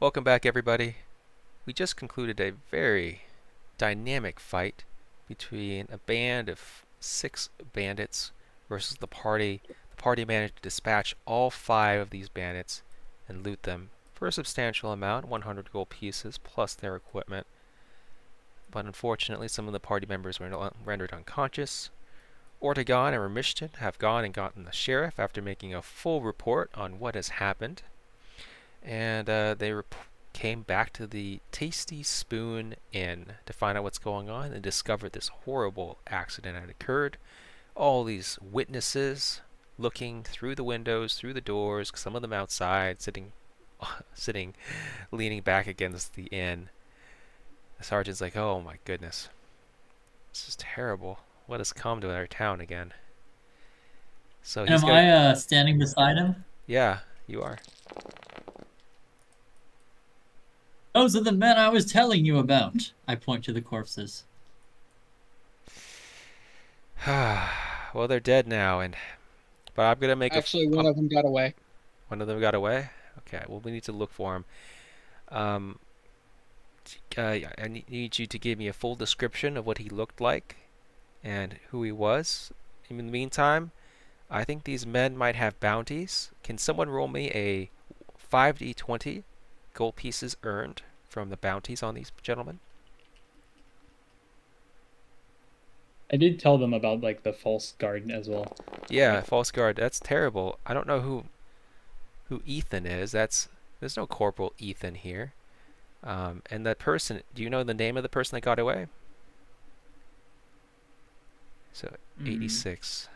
Welcome back, everybody. We just concluded a very dynamic fight between a band of 6 bandits versus the party. The party managed to dispatch all 5 of these bandits and loot them for a substantial amount, 100 gold pieces plus their equipment. But unfortunately, some of the party members were rendered unconscious. Ortegon and Remishton have gone and gotten the sheriff after making a full report on what has happened. And they came back to the Tasty Spoon Inn to find out what's going on and discovered this horrible accident had occurred. All these witnesses looking through the windows, through the doors, some of them outside, sitting, leaning back against the inn. The sergeant's like, "Oh my goodness, this is terrible. What has come to our town again?" So And he's am gonna, I standing beside him? yeah, you are. Those are the men I was telling you about. I point to the corpses. Well, they're dead now, but I'm gonna make Actually, one of them got away. one of them got away. Okay, well we need to look for him. Um, I need you to give me a full description of what he looked like and who he was. In the meantime, I think these men might have bounties. Can someone roll me a 5d20 gold pieces earned from the bounties on these gentlemen? I did tell them about like the false guard as well. Yeah, false guard. That's terrible. I don't know who Ethan is. There's no Corporal Ethan here. And that person, do you know the name of the person that got away? So 86.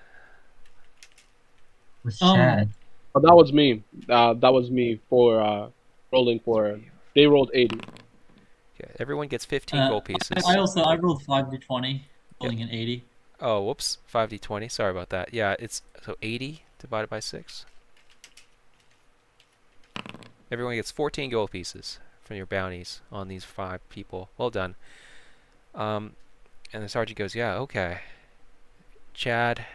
Was Um, Chad. Oh, that was me. That was me for rolling for. They rolled 80. Okay, everyone gets 15 gold pieces. I rolled 5d20, Yep. rolling an 80. Oh, whoops. 5d20. Sorry about that. Yeah, it's so 80 divided by 6. Everyone gets 14 gold pieces from your bounties on these 5 people. Well done. And the sergeant goes, "Yeah, okay. Chad,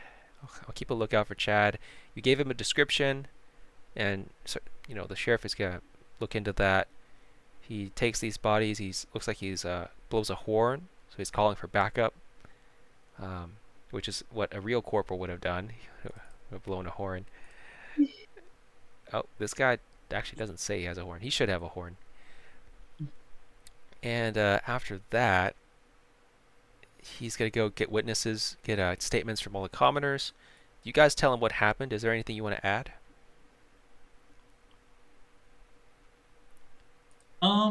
I'll keep a lookout for Chad. You gave him a description, and so, the sheriff is gonna look into that. He takes these bodies. Looks like he's blows a horn, so he's calling for backup, which is what a real corporal would have done. He would have blown a horn. Oh, this guy actually doesn't say he has a horn. He should have a horn. And after that, he's gonna go get witnesses, get statements from all the commoners. You guys tell him what happened. Is there anything you want to add?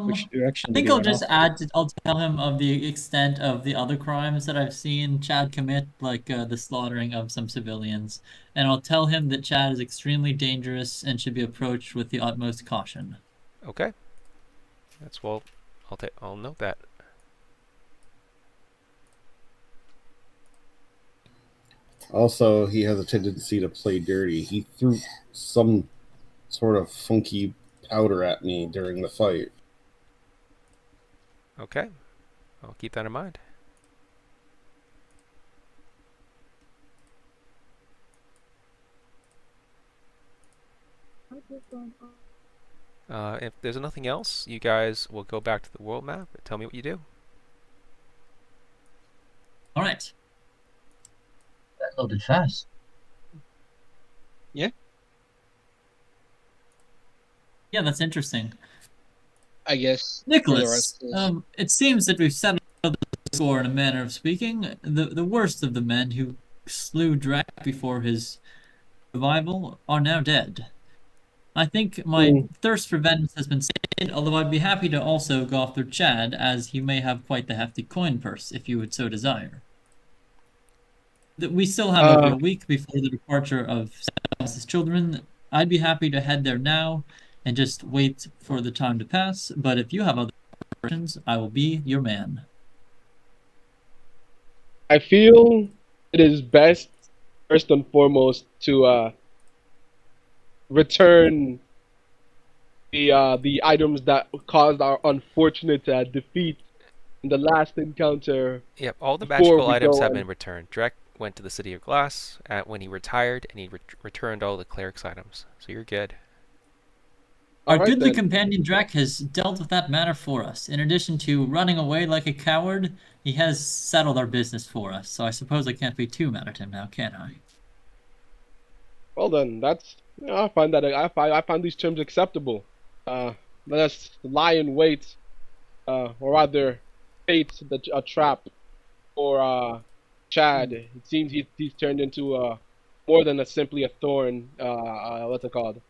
Which I direction did think he I'll run just off? I'll tell him of the extent of the other crimes that I've seen Chad commit, like the slaughtering of some civilians. And I'll tell him that Chad is extremely dangerous and should be approached with the utmost caution. Okay. That's well. I'll note that. Also, he has a tendency to play dirty. He threw some sort of funky powder at me during the fight. Okay. I'll keep that in mind. If there's nothing else, you guys will go back to the world map and tell me what you do. All right. That loaded fast. Yeah, that's interesting. I guess. Nicholas, it seems that we've settled the score in a manner of speaking. The worst of the men who slew Drac before his revival are now dead. I think my thirst for vengeance has been sated, although I'd be happy to also go after Chad, as he may have quite the hefty coin purse, if you would so desire. We still have over a week before the departure of Silas's children. I'd be happy to head there now and just wait for the time to pass, but if you have other questions, I will be your man. I feel it is best, first and foremost, to return the items that caused our unfortunate defeat in the last encounter. Yep, all the before magical we items go have and- been returned. Drek went to the City of Glass when he retired, and he returned all the cleric's items. So you're good. All Our right goodly then. companion Drac has dealt with that matter for us. In addition to running away like a coward, he has settled our business for us. So I suppose I can't be too mad at him now, can I? Well then, that's I find that I find these terms acceptable. Let us lie in wait, or rather, bait a trap for Chad. It seems he's turned into more than a simply a thorn. What's it called?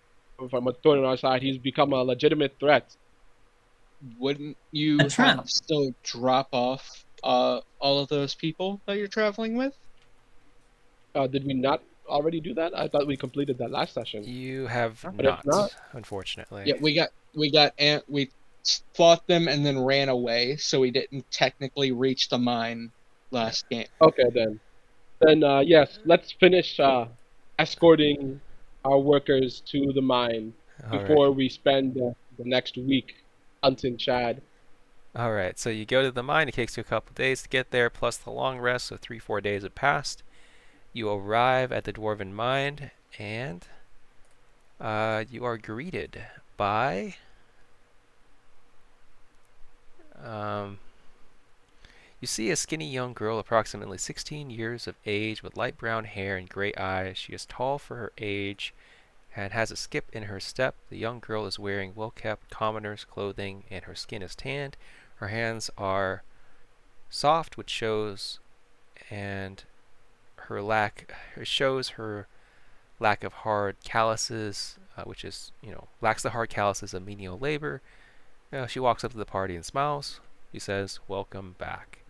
From a thorn on our side, he's become a legitimate threat. Wouldn't A you trap. have still drop off all of those people that you're traveling with? Did we not already do that? I thought we completed that last session. You have But if not, not, unfortunately. Yeah, we fought them and then ran away, so we didn't technically reach the mine last game. okay then. Then yes, let's finish escorting our workers to the mine All right. before we spend the next week hunting Chad. All right. So you go to the mine. It takes you a couple days to get there, plus the long rest. So 3-4 days have passed. You arrive at the dwarven mine, and you are greeted by you see a skinny young girl, approximately 16 years of age, with light brown hair and gray eyes. She is tall for her age and has a skip in her step. The young girl is wearing well-kept commoner's clothing, and her skin is tanned. Her hands are soft, which shows and it shows her lack of hard calluses, which is, lacks the hard calluses of menial labor. She walks up to the party and smiles. She says, "Welcome back."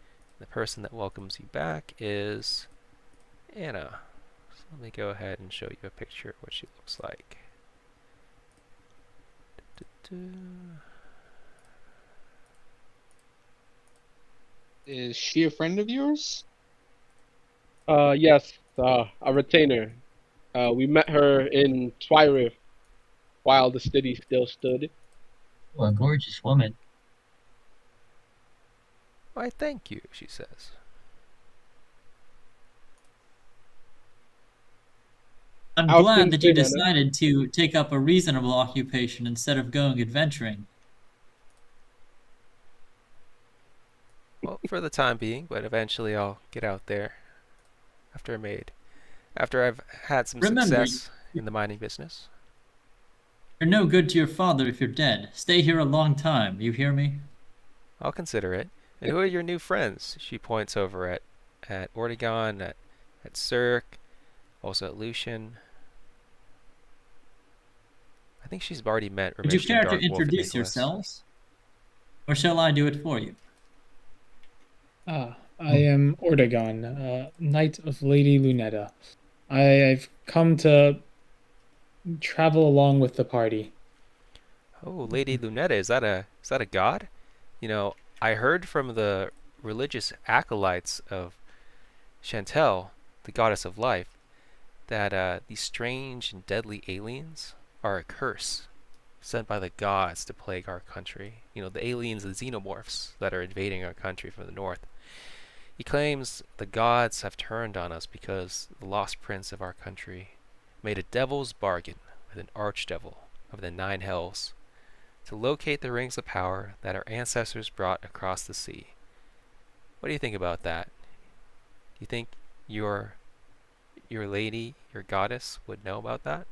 The person that welcomes you back is Anna. So let me go ahead and show you a picture of what she looks like. Is she a friend of yours? Yes, a retainer. We met her in Twyrith while the city still stood. Oh, a gorgeous woman. "Why, thank you," she says. I'm How's glad things that you been, Anna? decided to take up a reasonable occupation instead of going adventuring. Well, for the time being, but eventually I'll get out there after I've had some Remember, success in the mining business. you're no good to your father if you're dead. Stay here a long time, you hear me? I'll consider it. And who are your new friends? She points over at Ortegon, at Cirque, also at Lucian. I think she's already met Would you Ramesh care and to Dark Wolf and introduce Nicholas. yourselves? Or shall I do it for you? I am Ortegon, Knight of Lady Lunetta. I've come to travel along with the party. Oh, Lady Lunetta, is that a god? I heard from the religious acolytes of Chantel, the goddess of life, that these strange and deadly aliens are a curse sent by the gods to plague our country. The aliens, the xenomorphs that are invading our country from the north. He claims the gods have turned on us because the lost prince of our country made a devil's bargain with an archdevil of the nine hells to locate the rings of power that our ancestors brought across the sea. What do you think about that? Do you think your lady, your goddess, would know about that?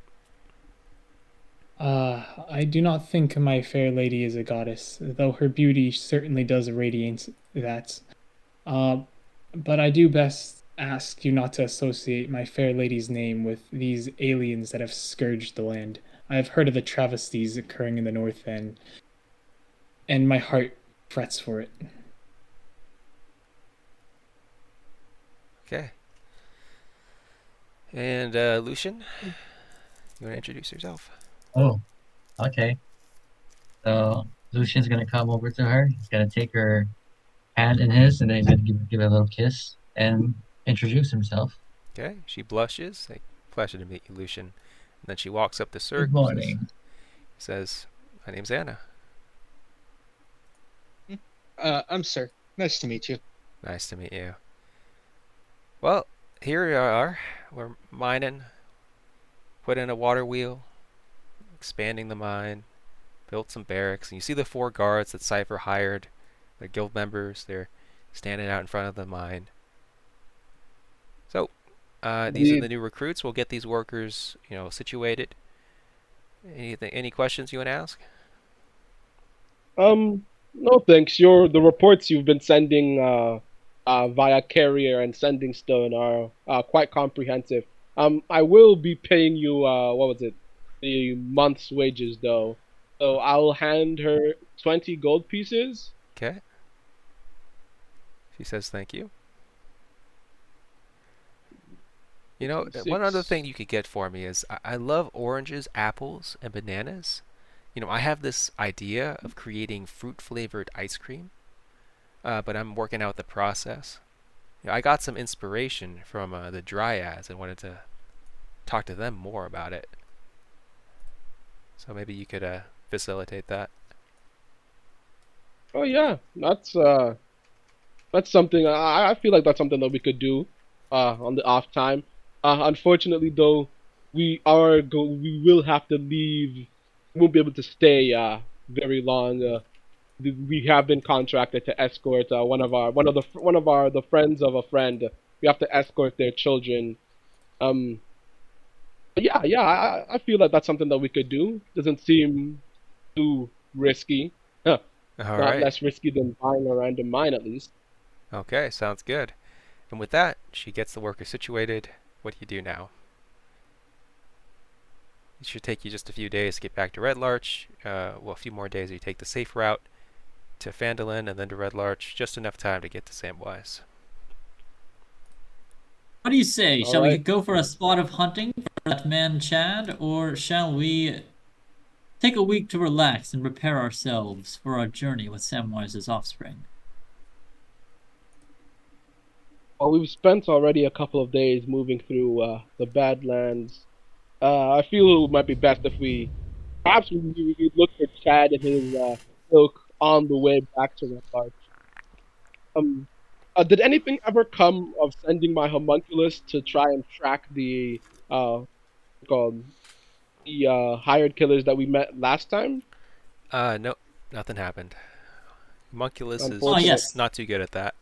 I do not think my fair lady is a goddess, though her beauty certainly does radiate that. Uh, but I do best ask you not to associate my fair lady's name with these aliens that have scourged the land. I have heard of the travesties occurring in the north end, and my heart frets for it. Okay. And Lucian, you want to introduce yourself? Oh, okay. So Lucian's gonna come over to her. He's gonna take her hand in his, and then he's gonna give her a little kiss and introduce himself. Okay. She blushes. Pleasure to meet you, Lucian. And then she walks up to Good Cirque. morning. Says, "My name's Anna." I'm Sir. Nice to meet you. Nice to meet you. Well, here we are. We're mining, put in a water wheel, expanding the mine, built some barracks, and you see the 4 guards that Cypher hired. They're guild members. They're standing out in front of the mine. So, these are the new recruits. We'll get these workers, situated. Any questions you want to ask? No thanks. The reports you've been sending via carrier and sending stone are quite comprehensive. I will be paying you what was it? The month's wages though. So I'll hand her 20 gold pieces. Okay. She says thank you. One other thing you could get for me is I love oranges, apples, and bananas. I have this idea of creating fruit-flavored ice cream, but I'm working out the process. I got some inspiration from the Dryads and wanted to talk to them more about it. So maybe you could facilitate that. Oh yeah, that's something. I feel like that's something that we could do on the off time. Unfortunately, though, we will have to leave. We won't be able to stay very long. We have been contracted to escort the friends of a friend. We have to escort their children. But yeah, I feel like that's something that we could do. Doesn't seem too risky. Huh. All Not right. less risky than buying a random mine, at least. Okay, sounds good. And with that, she gets the worker situated. What do you do now? It should take you just a few days to get back to Red Larch. A few more days you take the safe route to Phandalin and then to Red Larch. Just enough time to get to Samwise. What do you say? All Shall we right. go for a spot of hunting for that man Chad, or shall we take a week to relax and prepare ourselves for our journey with Samwise's offspring? Well, we've spent already a couple of days moving through the Badlands. I feel it might be best if we look for Chad and his ilk on the way back to Red Larch. Did anything ever come of sending my homunculus to try and track the called hired killers that we met last time? No, nothing happened. Homunculus is Oh, yes. not too good at that.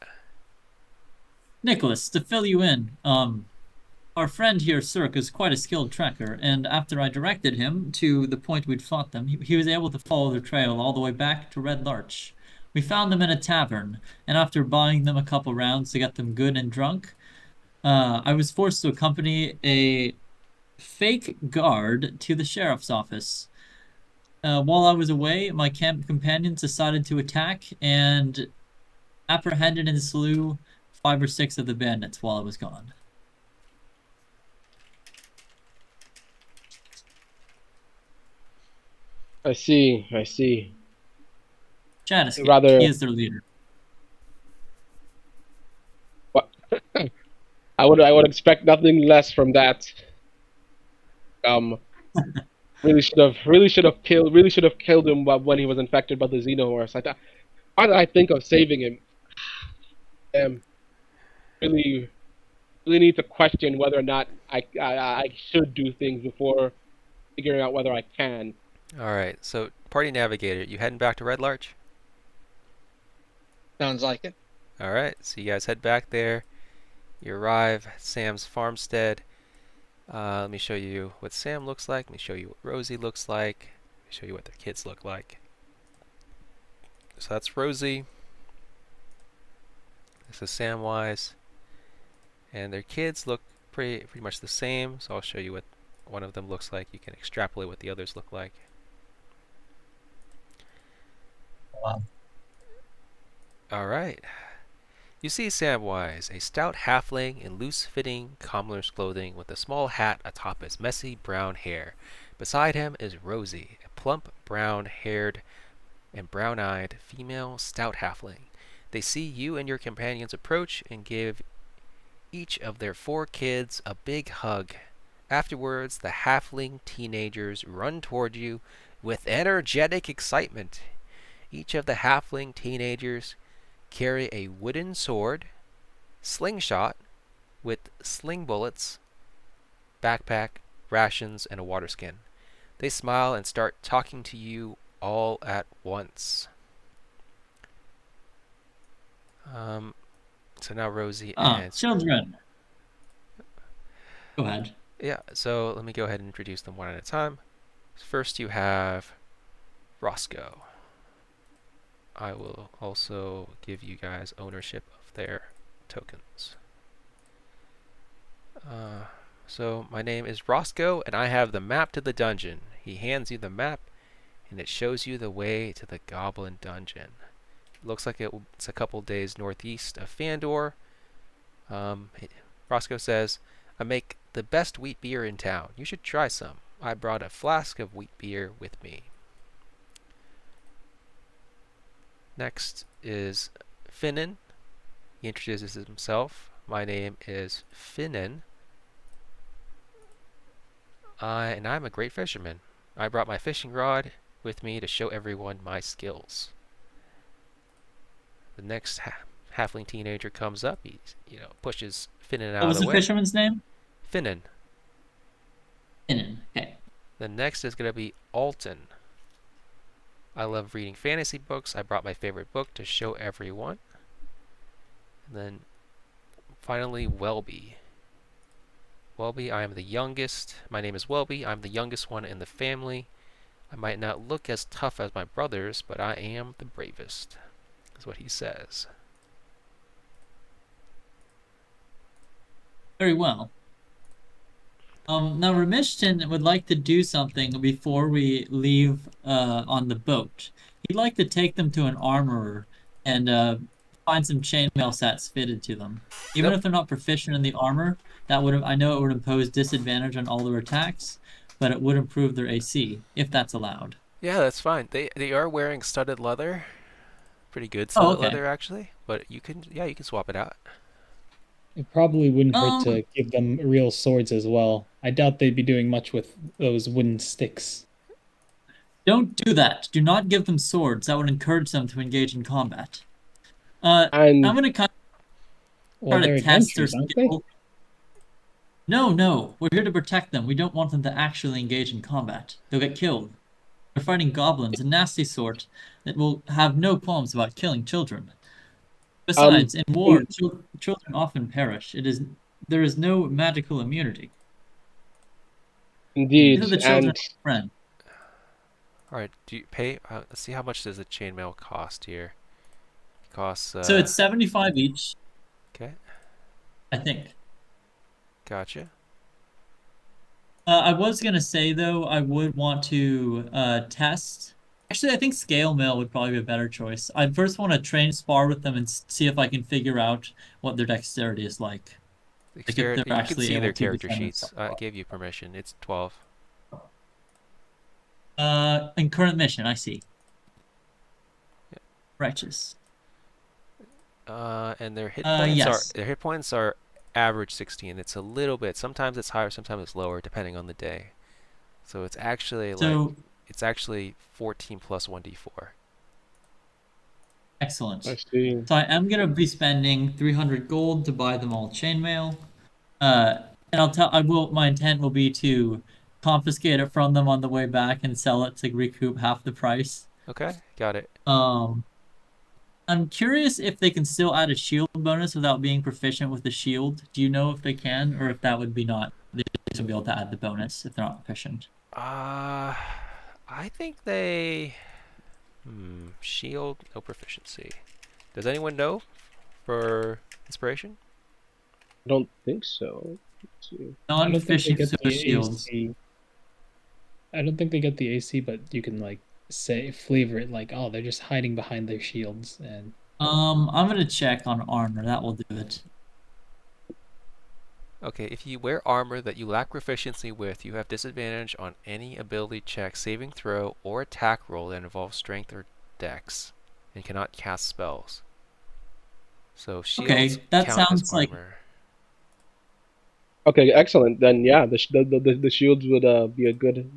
Nicholas, to fill you in, our friend here, Cirque, is quite a skilled tracker, and after I directed him to the point we'd fought them, he was able to follow the trail all the way back to Red Larch. We found them in a tavern, and after buying them a couple rounds to get them good and drunk, I was forced to accompany a fake guard to the sheriff's office. While I was away, my camp companions decided to attack and apprehended and slew 5 or 6 of the bandits while I was gone. I see. Chad escaped. Rather- He is their leader. I would expect nothing less from that. Really should have killed him when he was infected by the xenomorphs. Why did I think of saving him? Really need to question whether or not I should do things before figuring out whether I can. Alright, so Party Navigator, you heading back to Red Larch? Sounds like it. Alright, so you guys head back there. You arrive at Sam's farmstead. Let me show you what Sam looks like. Let me show you what Rosie looks like. Let me show you what their kids look like. So that's Rosie. This is Samwise. And their kids look pretty much the same. So I'll show you what one of them looks like. You can extrapolate what the others look like. Wow. Alright. You see Samwise, a stout halfling in loose-fitting commoner's clothing with a small hat atop his messy brown hair. Beside him is Rosie, a plump, brown-haired and brown-eyed female stout halfling. They see you and your companions approach and give each of their 4 kids a big hug. Afterwards, the halfling teenagers run toward you with energetic excitement. Each of the halfling teenagers carry a wooden sword, slingshot with sling bullets, backpack, rations, and a water skin. They smile and start talking to you all at once. So now Rosie and children. Go ahead. yeah, so let me go ahead and introduce them one at a time. First you have Roscoe. I will also give you guys ownership of their tokens. So my name is Roscoe, and I have the map to the dungeon. He hands you the map, and it shows you the way to the Goblin Dungeon. It looks like it's a couple days northeast of Fandor. Roscoe says, I make the best wheat beer in town. You should try some. I brought a flask of wheat beer with me. Next is Finnan. He introduces himself. My name is Finnan, and I'm a great fisherman. I brought my fishing rod with me to show everyone my skills. The next halfling teenager comes up. He, pushes Finnan out What of was the the way. fisherman's name? Finnan. Finnan. Okay. The next is going to be Alton. I love reading fantasy books. I brought my favorite book to show everyone. And then finally, Welby. Welby, I am the youngest. My name is Welby. I'm the youngest one in the family. I might not look as tough as my brothers, but I am the bravest, is what he says. Very well. Now Ramishton would like to do something before we leave on the boat. He'd like to take them to an armorer and find some chainmail sets fitted to them. Even if they're not proficient in the armor, I know it would impose disadvantage on all their attacks, but it would improve their AC if that's allowed. Yeah, that's fine. They are wearing studded leather. Pretty good studded leather actually, but you can swap it out. It probably wouldn't hurt to give them real swords as well. I doubt they'd be doing much with those wooden sticks. Don't do that. Do not give them swords. That would encourage them to engage in combat. And I'm gonna kind of try they're to test their adventurers, aren't skill. No. We're here to protect them. We don't want them to actually engage in combat. They'll get killed. They're fighting goblins, a nasty sort that will have no qualms about killing children. Besides, in war, children often perish. There is no magical immunity. Indeed, These are the children friend. All right, do you pay? Let's see, how much does a chainmail cost here? It costs. So it's 75 each. Okay. I think. Gotcha. I was gonna say though, I would want to test. Actually, I think scale mail would probably be a better choice. I'd first want to train spar with them and see if I can figure out what their dexterity is like. Dexterity, you can see their character sheets. I gave you permission. It's 12. In current mission, I see. Yeah. Righteous. And their hit points yes. are average 16. It's a little bit. Sometimes it's higher, sometimes it's lower, depending on the day. So it's actually it's actually 14 plus 1d4. Excellent. I see. So I am gonna be spending 300 gold to buy them all chainmail. And my intent will be to confiscate it from them on the way back and sell it to recoup half the price. Okay, got it. I'm curious if they can still add a shield bonus without being proficient with the shield. Do you know if they can, or if that would be not? They just be able to add the bonus if they're not proficient. I think they. Shield, no proficiency. Does anyone know for inspiration? I don't think so. Let's see. Non-proficient shields. I don't think they get the AC, but you can flavor it like, oh, they're just hiding behind their shields. And I'm gonna check on armor. That will do it. Okay, if you wear armor that you lack proficiency with, you have disadvantage on any ability check, saving throw, or attack roll that involves strength or dex, and cannot cast spells. So shields count as armor. Okay, excellent. Then yeah, the shields would be a good.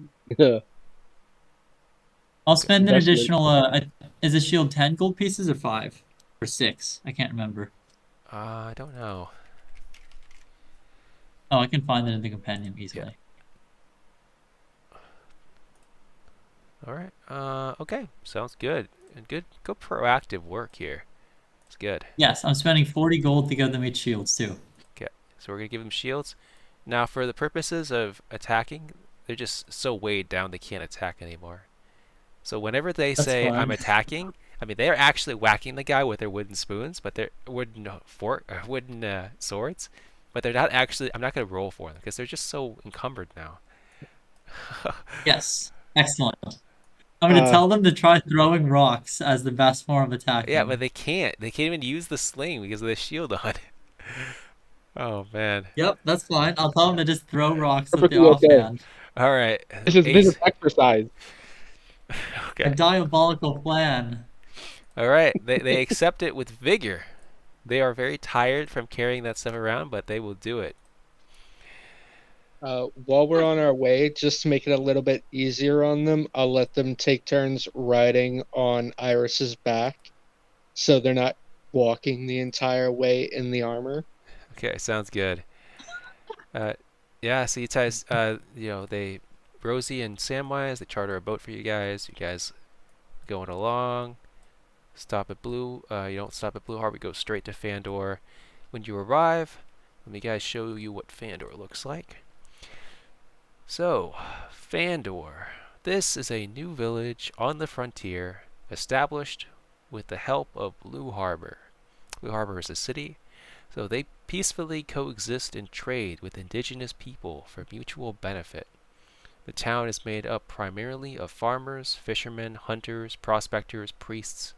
I'll spend an additional. Is a shield 10 gold pieces or 5 or 6? I can't remember. I don't know. Oh, I can find it in the compendium easily. All right. Okay. Sounds good. And good proactive work here. It's good. Yes, I'm spending 40 gold to give them each shields too. Okay. So we're gonna give them shields. Now, for the purposes of attacking, they're just so weighed down they can't attack anymore. So whenever they That's say I'm fine. attacking, I mean they're actually whacking the guy with their wooden spoons, but they're wooden swords. But they're not actually. I'm not gonna roll for them because they're just so encumbered now. Yes, excellent. I'm going to Uh, tell them to try throwing rocks as the best form of Yeah, but attacking. they can't. They can't even use the sling because of the shield on. Oh man. Yep, that's fine. I'll tell them to just throw rocks with the Perfectly okay. offhand. All right, This is Ace. exercise. A Okay. diabolical plan. All right. They accept it with vigor. They are very tired from carrying that stuff around, but they will do it. While we're on our way, just to make it a little bit easier on them, I'll let them take turns riding on Iris's back, so they're not walking the entire way in the armor. Okay, sounds good. Yeah. So you guys, Rosie and Samwise, they charter a boat for you guys. You guys going along. Stop at Blue. You don't stop at Blue Harbor. You go straight to Fandor. When you arrive, let me guys show you what Fandor looks like. So, Fandor. This is a new village on the frontier, established with the help of Blue Harbor. Blue Harbor is a city, so they peacefully coexist and trade with indigenous people for mutual benefit. The town is made up primarily of farmers, fishermen, hunters, prospectors, priests.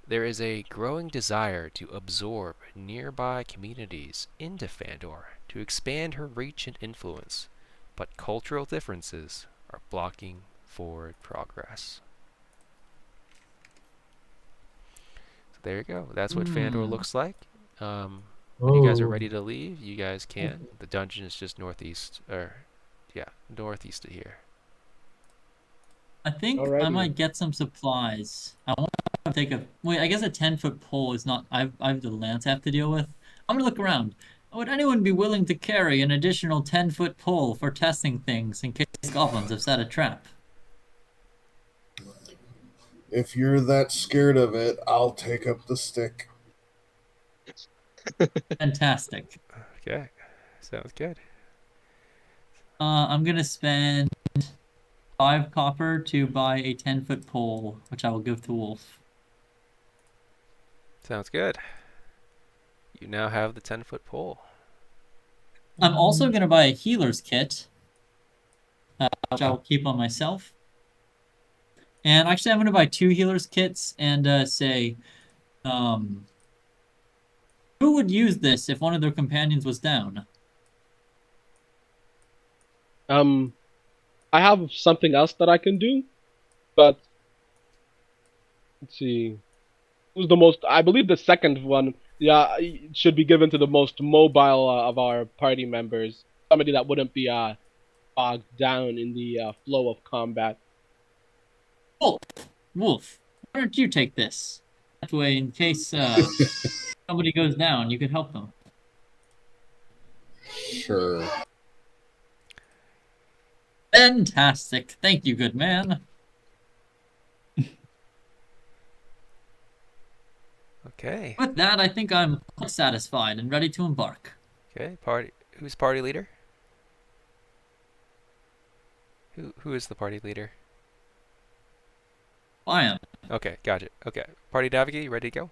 There is a growing desire to absorb nearby communities into Fandor to expand her reach and influence, but cultural differences are blocking forward progress. So there you go. That's what Fandor looks like. When you guys are Oh, ready to leave, you guys can. The dungeon is just northeast, or yeah, northeast of here. I think I Alrighty. might get some supplies. I want to take a wait. I guess a 10-foot pole is not. I've the lance I have to deal with. I'm gonna look around. Would anyone be willing to carry an additional 10-foot pole for testing things in case goblins have set a trap? If you're that scared of it, I'll take up the stick. Fantastic. Okay, sounds good. I'm gonna spend 5 copper to buy a 10-foot pole, which I will give to Wolf. Sounds good. You now have the 10-foot pole. I'm also gonna buy a healer's kit, which I will keep on myself. And actually, I'm gonna buy 2 healer's kits and say, who would use this if one of their companions was down? I have something else that I can do, but let's see. Who's the most? I believe the second one, yeah, it should be given to the most mobile of our party members. Somebody that wouldn't be bogged down in the flow of combat. Wolf, why don't you take this? That way, in case somebody goes down, you can help them. Sure. Fantastic. Thank you, good man. Okay. With that, I think I'm satisfied and ready to embark. Okay. Party. Who's party leader? Who is the party leader? I am. Okay, gotcha. Okay. Party Davigi, you ready to go?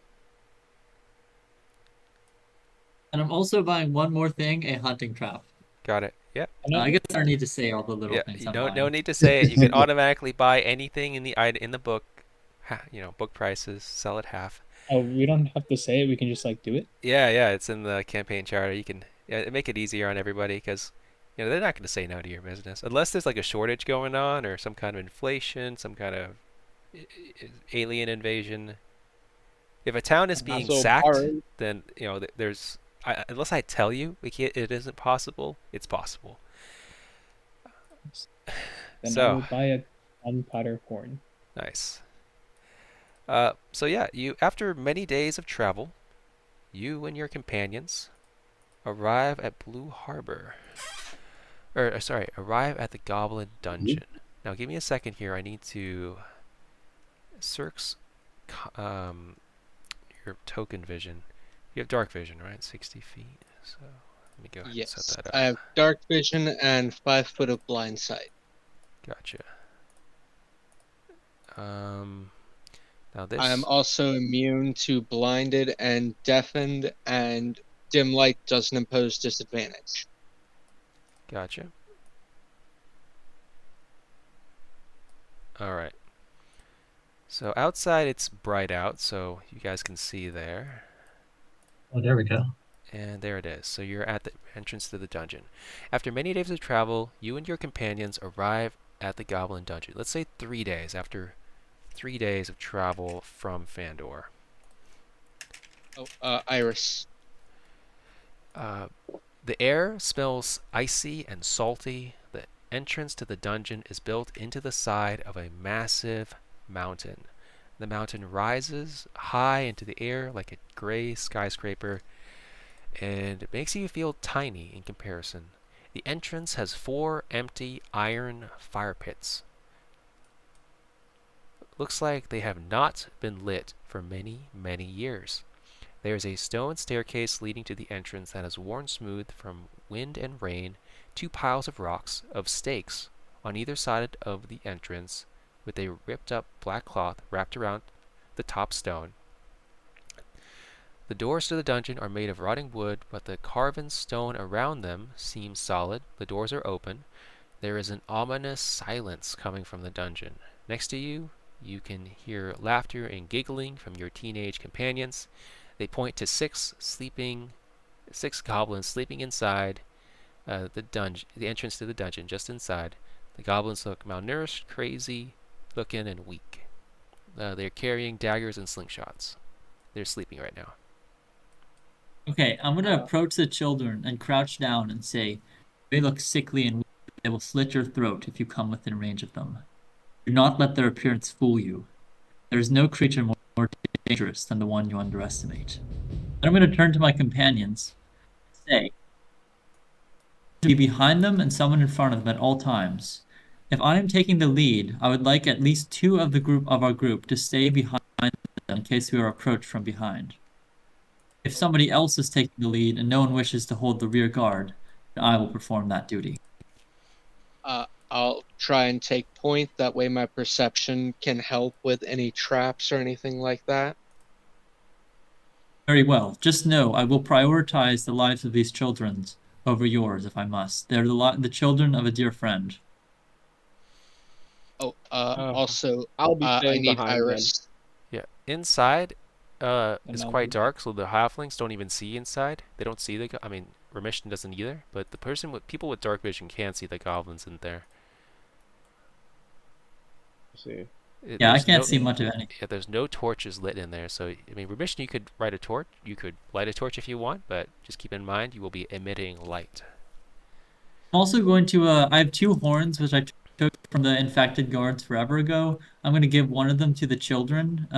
And I'm also buying one more thing, a hunting trap. Got it. Yep. I guess I need to say all the little Yeah. things You I'm don't buying. no need to say it. You can automatically buy anything in the book. Book prices, sell it half. Oh, we don't have to say it. We can just like do it. Yeah. It's in the campaign charter. You can make it easier on everybody because they're not going to say no to your business unless there's like a shortage going on or some kind of inflation, some kind of alien invasion. If a town is being So sacked, barring then there's unless I tell you it isn't possible, it's possible. Then I So will buy a gunpowder horn. nice. So yeah, after many days of travel, you and your companions arrive at Blue Harbor. Arrive at the Goblin Dungeon. Now give me a second here. I need to Cirque's your token vision. You have dark vision, right? 60 feet. So let me go ahead and set Yes, that up. I have dark vision and 5 foot of blind sight. Gotcha. Now this. I am also immune to blinded and deafened, and dim light doesn't impose disadvantage. Gotcha. All right. So outside it's bright out, so you guys can see there. Oh, there we go. And there it is. So you're at the entrance to the dungeon. After many days of travel, you and your companions arrive at the Goblin Dungeon. Let's say 3 days after 3 days of travel from Fandor. Oh, Iris. The air smells icy and salty. The entrance to the dungeon is built into the side of a massive mountain. The mountain rises high into the air like a gray skyscraper, and it makes you feel tiny in comparison. The entrance has 4 empty iron fire pits. Looks like they have not been lit for many, many years. There is a stone staircase leading to the entrance that is worn smooth from wind and rain. 2 piles of rocks, of stakes, on either side of the entrance, with a ripped up black cloth wrapped around the top stone. The doors to the dungeon are made of rotting wood, but the carven stone around them seems solid. The doors are open. There is an ominous silence coming from the dungeon. Next to you, you can hear laughter and giggling from your teenage companions. They point to 6 goblins sleeping inside the entrance to the dungeon, just inside. The goblins look malnourished, crazy looking, and weak. They're carrying daggers and slingshots. They're sleeping right now. Okay, I'm gonna approach the children and crouch down and say, they look sickly and weak. They will slit your throat if you come within range of them. Do not let their appearance fool you. There is no creature more dangerous than the one you underestimate. Then I'm going to turn to my companions and say, to be behind them and someone in front of them at all times. If I am taking the lead, I would like at least 2 of our group to stay behind them in case we are approached from behind. If somebody else is taking the lead and no one wishes to hold the rear guard, then I will perform that duty. I'll try and take point. That way my perception can help with any traps or anything like that. Very well. Just know I will prioritize the lives of these children over yours if I must. They're the children of a dear friend. Oh, also, I'll be I staying need behind then. Iris. Yeah, inside And is I'll quite be- dark, so the halflings don't even see inside. They don't see Remission doesn't either, but people with dark vision can see the goblins in there. Let's see. Yeah, I There's can't no, see much of any. Yeah, there's no torches lit in there, so Remission, you could light a torch. You could light a torch if you want, but just keep in mind you will be emitting light. I'm also going to, I have 2 horns, which I took from the infected guards forever ago. I'm going to give one of them to the children,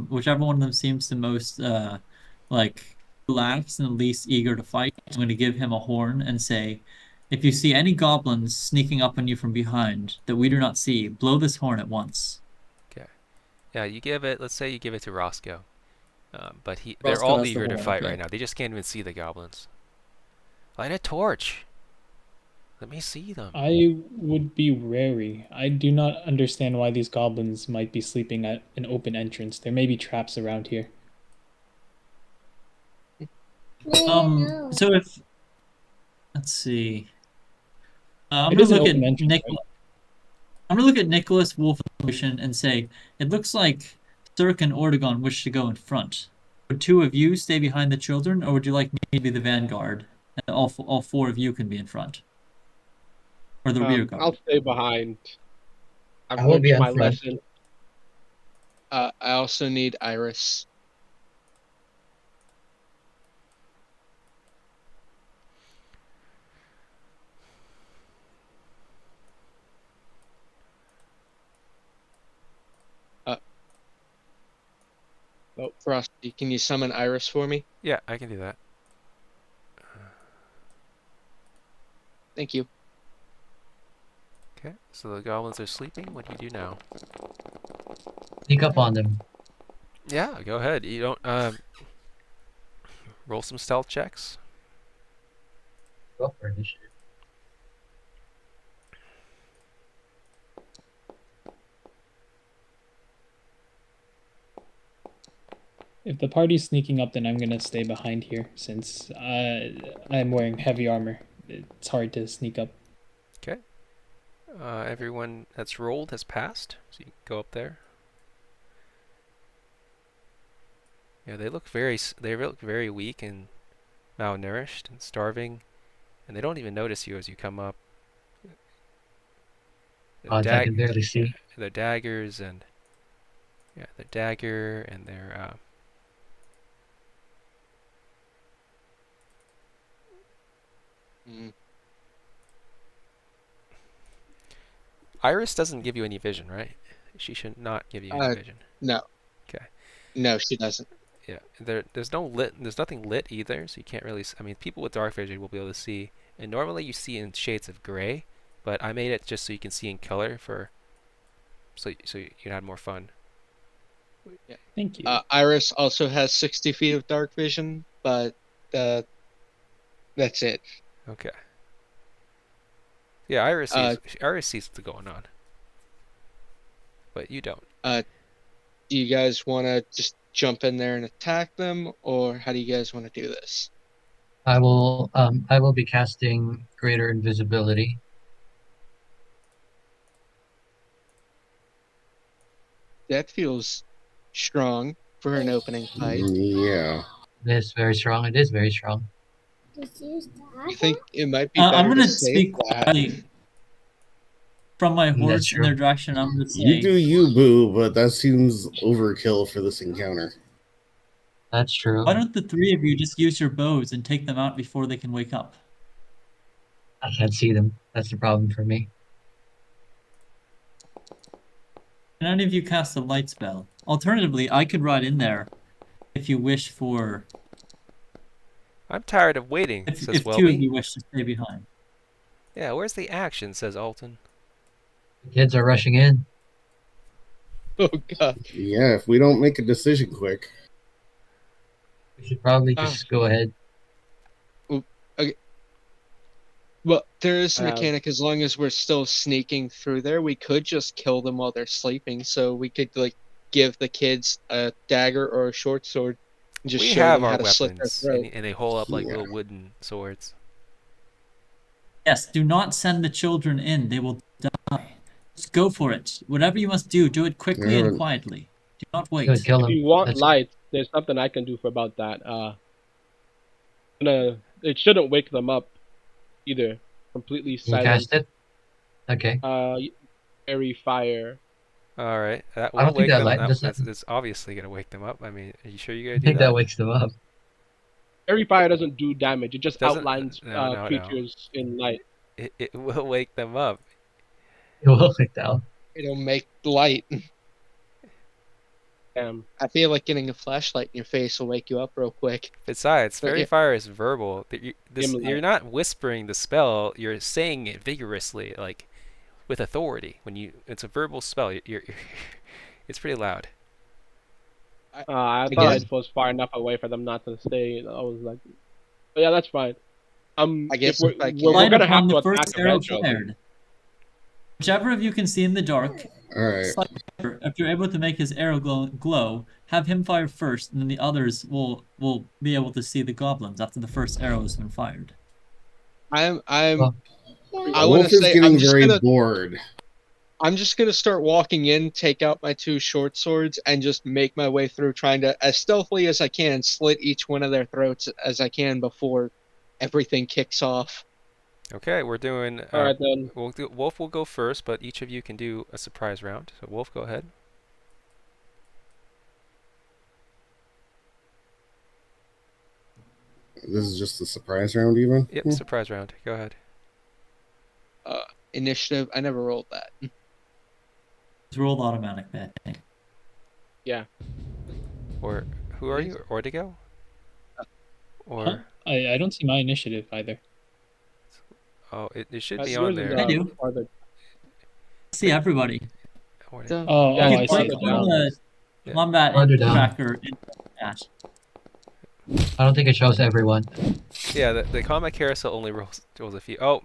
whichever one of them seems the most, like, relaxed and the least eager to fight. I'm going to give him a horn and say, if you see any goblins sneaking up on you from behind that we do not see, blow this horn at once. Okay. Yeah, let's say you give it to Roscoe. But they're Roscoe all has the eager to horn, fight okay. right now. They just can't even see the goblins. Light a torch. Let me see them. I would be wary. I do not understand why these goblins might be sleeping at an open entrance. There may be traps around here. So if, let's see. I'm It gonna is an look at open entrance, Nick. right? I'm gonna look at Nicholas Wolf and say, it looks like Cirque and Ortegon wish to go in front. Would 2 of you stay behind the children, or would you like me to be the vanguard, and all 4 of you can be in front, or the rear guard? I'll stay behind. I've I will learned be in my front. lesson. I also need Iris. Oh, Frosty, can you summon Iris for me? Yeah, I can do that. Thank you. Okay, so the goblins are sleeping. What do you do now? Sneak up on them. Yeah, go ahead. You don't roll some stealth checks. Go for initiative. If the party's sneaking up, then I'm gonna stay behind here since I'm wearing heavy armor. It's hard to sneak up. Okay. Everyone that's rolled has passed, so you can go up there. Yeah, they look very weak and malnourished and starving, and they don't even notice you as you come up. I can barely see. Their daggers and the dagger and their Mm. Iris doesn't give you any vision, right? She should not give you any vision. No. Okay. No, she doesn't. Yeah, there's nothing lit either, so you can't really. I mean, people with dark vision will be able to see, and normally you see in shades of gray, but I made it just so you can see in color so you can have more fun. Yeah. Thank you. Iris also has 60 feet of dark vision, but that's it. Okay. Yeah, Iris sees what's going on, but you don't. Do you guys want to just jump in there and attack them, or how do you guys want to do this? I will be casting greater invisibility. That feels strong for an opening fight. Yeah. It is very strong. It is very strong. I think it might be better I'm gonna to save speak that. quietly from my That's horse in true. their direction. I'm gonna say, You do you, Boo, but that seems overkill for this encounter. That's true. why don't the three of you just use your bows and take them out before they can wake up? I can't see them. That's the problem for me. Can any of you cast a light spell? Alternatively, I could ride in there if you wish for. I'm tired of waiting, says If two of Welby. you wish to stay behind. Yeah, where's the action, says Alton. The kids are rushing in. Oh god. Yeah, if we don't make a decision quick. We should probably just go ahead. Well, there is a mechanic. As long as we're still sneaking through there, we could just kill them while they're sleeping. So we could give the kids a dagger or a short sword and just We show have them how our to slit their weapons, throat. and they hold up like Yeah. little wooden swords. Yes, do not send the children in. They will die. Just go for it. Whatever you must do, do it quickly Yeah. and quietly. Do not wait. Good, kill If them. you want That's- light, there's something I can do for about that. It shouldn't wake them up either. Completely You silent. cast it? Okay. Airy fire. All right, that I don't will think wake that them. light does That's obviously gonna wake them up. I mean, are you sure you're I gonna do think that that? wakes them up. Airy fire doesn't do damage. It just Doesn't- outlines no. creatures in light. It will wake them up. It will wake them. It'll make light. Damn. I feel like getting a flashlight in your face will wake you up real quick. Besides, But fairy yeah. fire is verbal. Dim You're light. not whispering the spell. You're saying it vigorously, like with authority. It's a verbal spell. It's pretty loud. I thought I was far enough away for them not to stay. I was like, but yeah, that's fine. I guess if if I can- we're Light gonna have upon to the attack first arrow eventually. fired. Whichever of you can see in the dark, Alright. if you're able to make his arrow glow, have him fire first, and then the others will be able to see the goblins after the first arrow has been fired. I Well, want Wolf to is say getting very bored. I'm just gonna start walking in, take out my two short swords, and just make my way through, trying to, as stealthily as I can, slit each one of their throats as I can before everything kicks off. Okay, we're doing. All right then. Wolf will go first, but each of you can do a surprise round. So Wolf, go ahead. This is just a surprise round, even? Yep, surprise round. Go ahead. Initiative. I never rolled that. It's rolled automatically, I think. Yeah. Or who are you? Ordigo? Or Huh? I don't see my initiative either. oh, it should be Yours on is, there. I do. farther. see everybody. Where So Oh, Yeah, you it's can I click see. farther on down. the Yeah. combat Farther down. tracker in the chat. I don't think it shows everyone. Yeah, the combat carousel only rolls a few. Oh,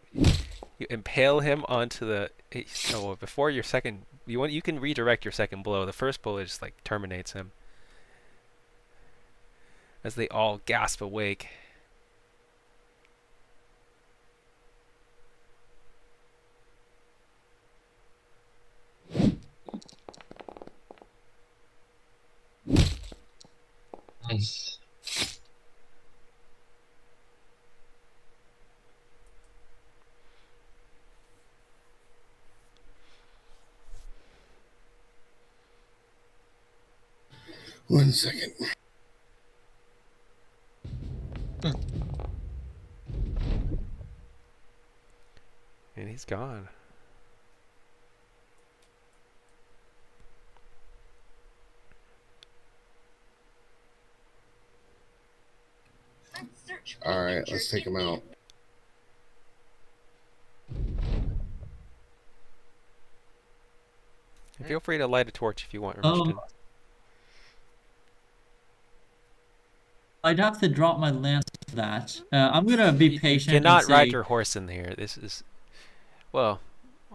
you impale him onto the. Oh, before your second, you can redirect your second blow. The first blow just like terminates him. As they all gasp awake. Nice. One second. And he's gone. All right, let's take him out. And feel free to light a torch if you want, Remington. I'd have to drop my lance for that. I'm gonna be You patient and cannot ride see. your horse in here. This is, well,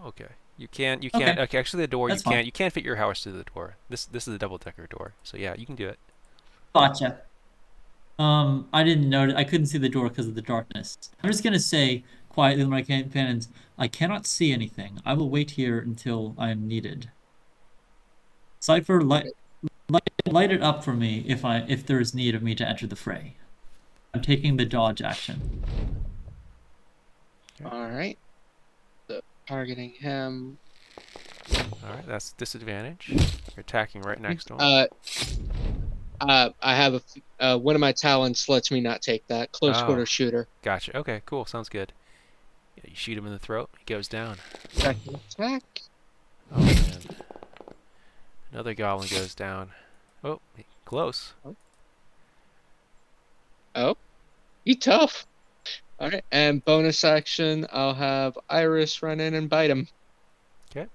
okay. You can. Okay. Okay, actually, the door That's you can't. fine. You can't fit your horse through the door. This is a double-decker door. So yeah, you can do it. Gotcha. I didn't know. I couldn't see the door because of the darkness. I'm just gonna say quietly to my companions, I cannot see anything. I will wait here until I am needed. Cypher, light it up for me if there is need of me to enter the fray. I'm taking the dodge action. All right. So targeting him. All right, that's disadvantage. You're attacking right next to him. I have one of my talents lets me not take that close quarter shooter. Gotcha. Okay, cool. Sounds good. Yeah, you shoot him in the throat. He goes down. Second attack. Oh man. Another goblin goes down. Oh, close. Oh, he tough. All right, and bonus action, I'll have Iris run in and bite him. Okay.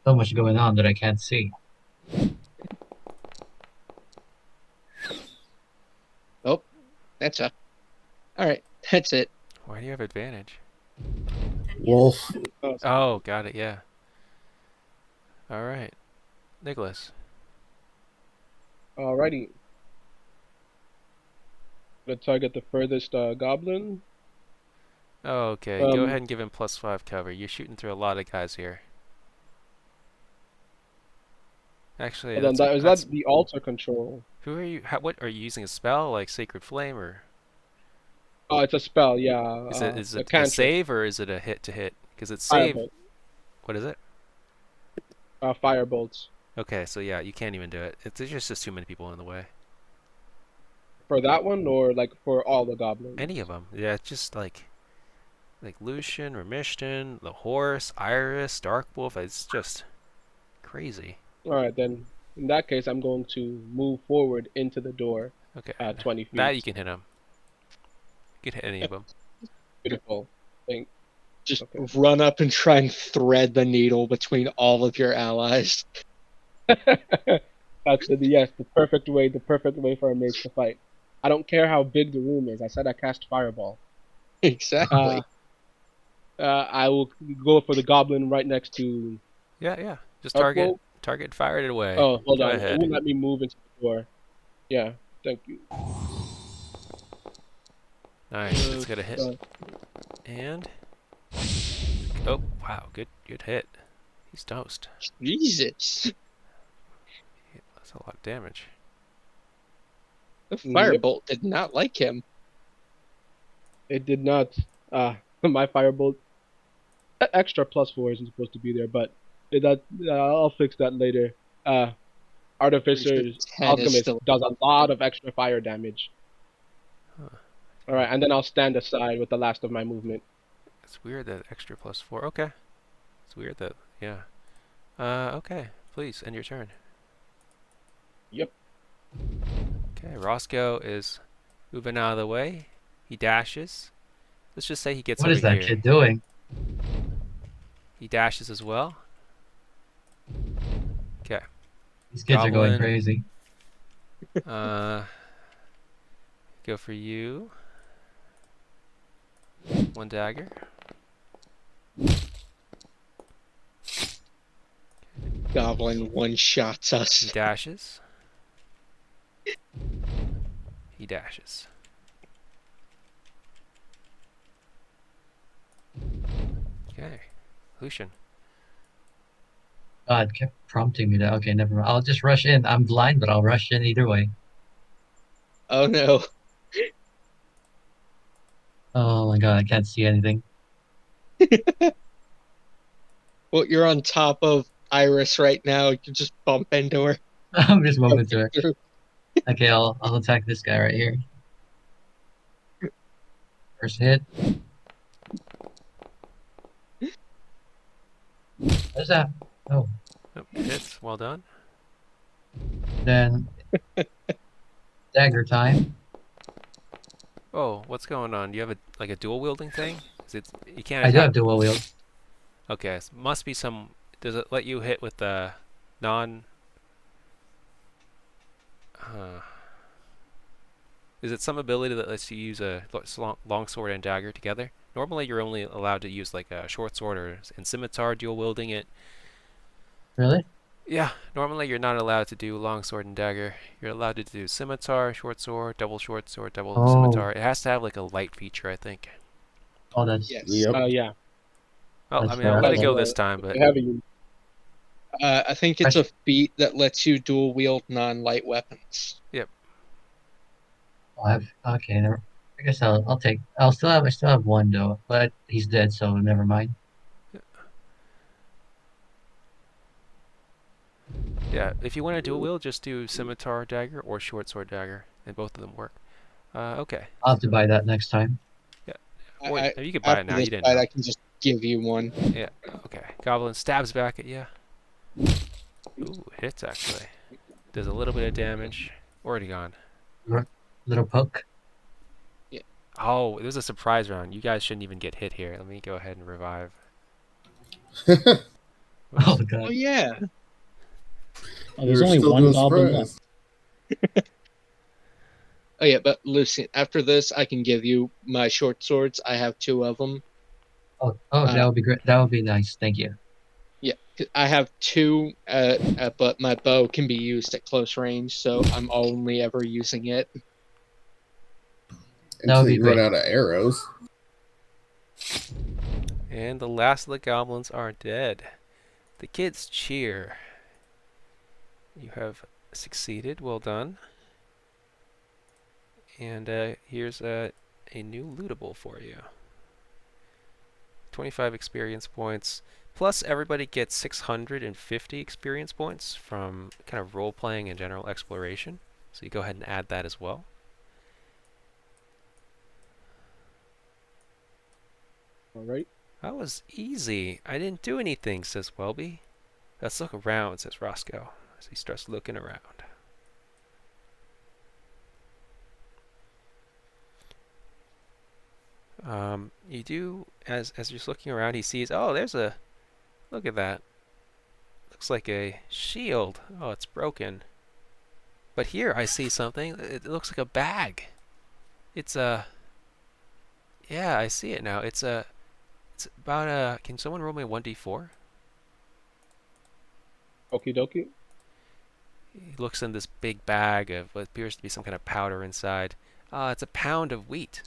So much going on that I can't see. Oh, that's a. All right, that's it. Why do you have advantage? Wolf. Oh, got it. Yeah. All right, Nicholas. Alrighty. Gonna target the furthest goblin. Okay, go ahead and give him +5 cover. You're shooting through a lot of guys here. Actually, Hold on, is that the altar control? Who are you? What are you using? A spell like Sacred Flame, or Oh, it's a spell. Yeah. is a it a cantrip. save or is it a hit to hit? Because it's save. Firebolt. What is it? Firebolts. Okay, so yeah, you can't even do it. There's just too many people in the way. For that one, or like for all the goblins? Any of them. Yeah, it's just like Lucian, Remishton, the horse, Iris, Darkwolf. It's just crazy. Alright, then in that case, I'm going to move forward into the door. Okay. 20 feet. That you can hit them. You can hit any of them. Beautiful. Just Okay. run up and try and thread the needle between all of your allies. That's the perfect way for a mage to fight. I don't care how big the room is. I said I cast fireball. Exactly. I will go for the goblin right next to. Yeah. Just Darkwolf. target, fire it away. Oh, hold Go on. ahead. It won't let me move into the door. Yeah, thank you. Nice. It's gonna hit. And oh wow, good hit. He's toast. Jesus. That's a lot of damage. The firebolt did not like him. It did not. My firebolt extra +4 isn't supposed to be there, but I'll fix that later. Artificer's 10 is Alchemist still- does a lot of extra fire damage. Huh. Alright, and then I'll stand aside with the last of my movement. It's weird that extra +4. Okay. It's weird that yeah. Okay. Please end your turn. Yep. Okay, Roscoe is moving out of the way. He dashes. Let's just say he gets What over is that here. kid doing? He dashes as well. Okay. These kids are going Goblin. crazy. Go for you. 1 dagger. Goblin one-shots He us. dashes. He dashes. Okay. Lucian. God kept prompting me to. Okay, never mind. I'll just rush in. I'm blind, but I'll rush in either way. Oh no. Oh my God, I can't see anything. Well, you're on top of Iris right now. You just bump into her. I'm just moving to Jumping it. through. Okay, I'll attack this guy right here. First hit. What's that? Oh, Oh, hits. Well done. then dagger time. Oh, what's going on? Do you have a dual wielding thing? Is it you can't I do attack? have dual wield. Okay, must be some. Does it let you hit with the non? Is it some ability that lets you use a long sword and dagger together? Normally, you're only allowed to use like a short sword or in scimitar dual wielding it. Really? Yeah, normally you're not allowed to do long sword and dagger. You're allowed to do scimitar, short sword, double Oh, scimitar. It has to have like a light feature, I think. oh, that's Yes. Yep. Yeah. Well, I that's mean, I'll fair. let it Okay. go this time, but Heavy. I think it's a feat that lets you dual wield non-light weapons. I'll have okay. I guess I'll take. I still have one though, but he's dead, so never mind. yeah, if you want to dual wield, just do scimitar dagger or short sword dagger, and both of them work. Okay. I'll have to buy that next time. Yeah. Or you could buy it After now. this You didn't fight, know. I can just give you one. Yeah. Okay. Goblin stabs back at you. Ooh, hits actually. Does a little bit of damage. Already gone. Little poke. Yeah. Oh, there's a surprise round. You guys shouldn't even get hit here. Let me go ahead and revive. Oh Whoops. Oh God. yeah. Oh, there's You're only still one doing goblin surprise. left. Oh yeah, but Lucian, after this, I can give you my short swords. I have 2 of them. Oh, that would be great. That would be nice. Thank you. Yeah, I have 2, but my bow can be used at close range, so I'm only ever using it. That would Until be you run great. out of arrows. And the last of the goblins are dead. The kids cheer. You have succeeded. Well done. And here's a new lootable for you. 25 experience points. Plus, everybody gets 650 experience points from kind of role-playing and general exploration. So you go ahead and add that as well. All right. That was easy. I didn't do anything, says Welby. Let's look around, says Roscoe, as he starts looking around. You do, as you're looking around, he sees, oh, look at that. Looks like a shield. Oh, it's broken. But here I see something. It looks like a bag. It's a, yeah, I see it now. It's about a, can someone roll me a 1d4? Okie dokie. He looks in this big bag of what appears to be some kind of powder inside. It's a pound of wheat.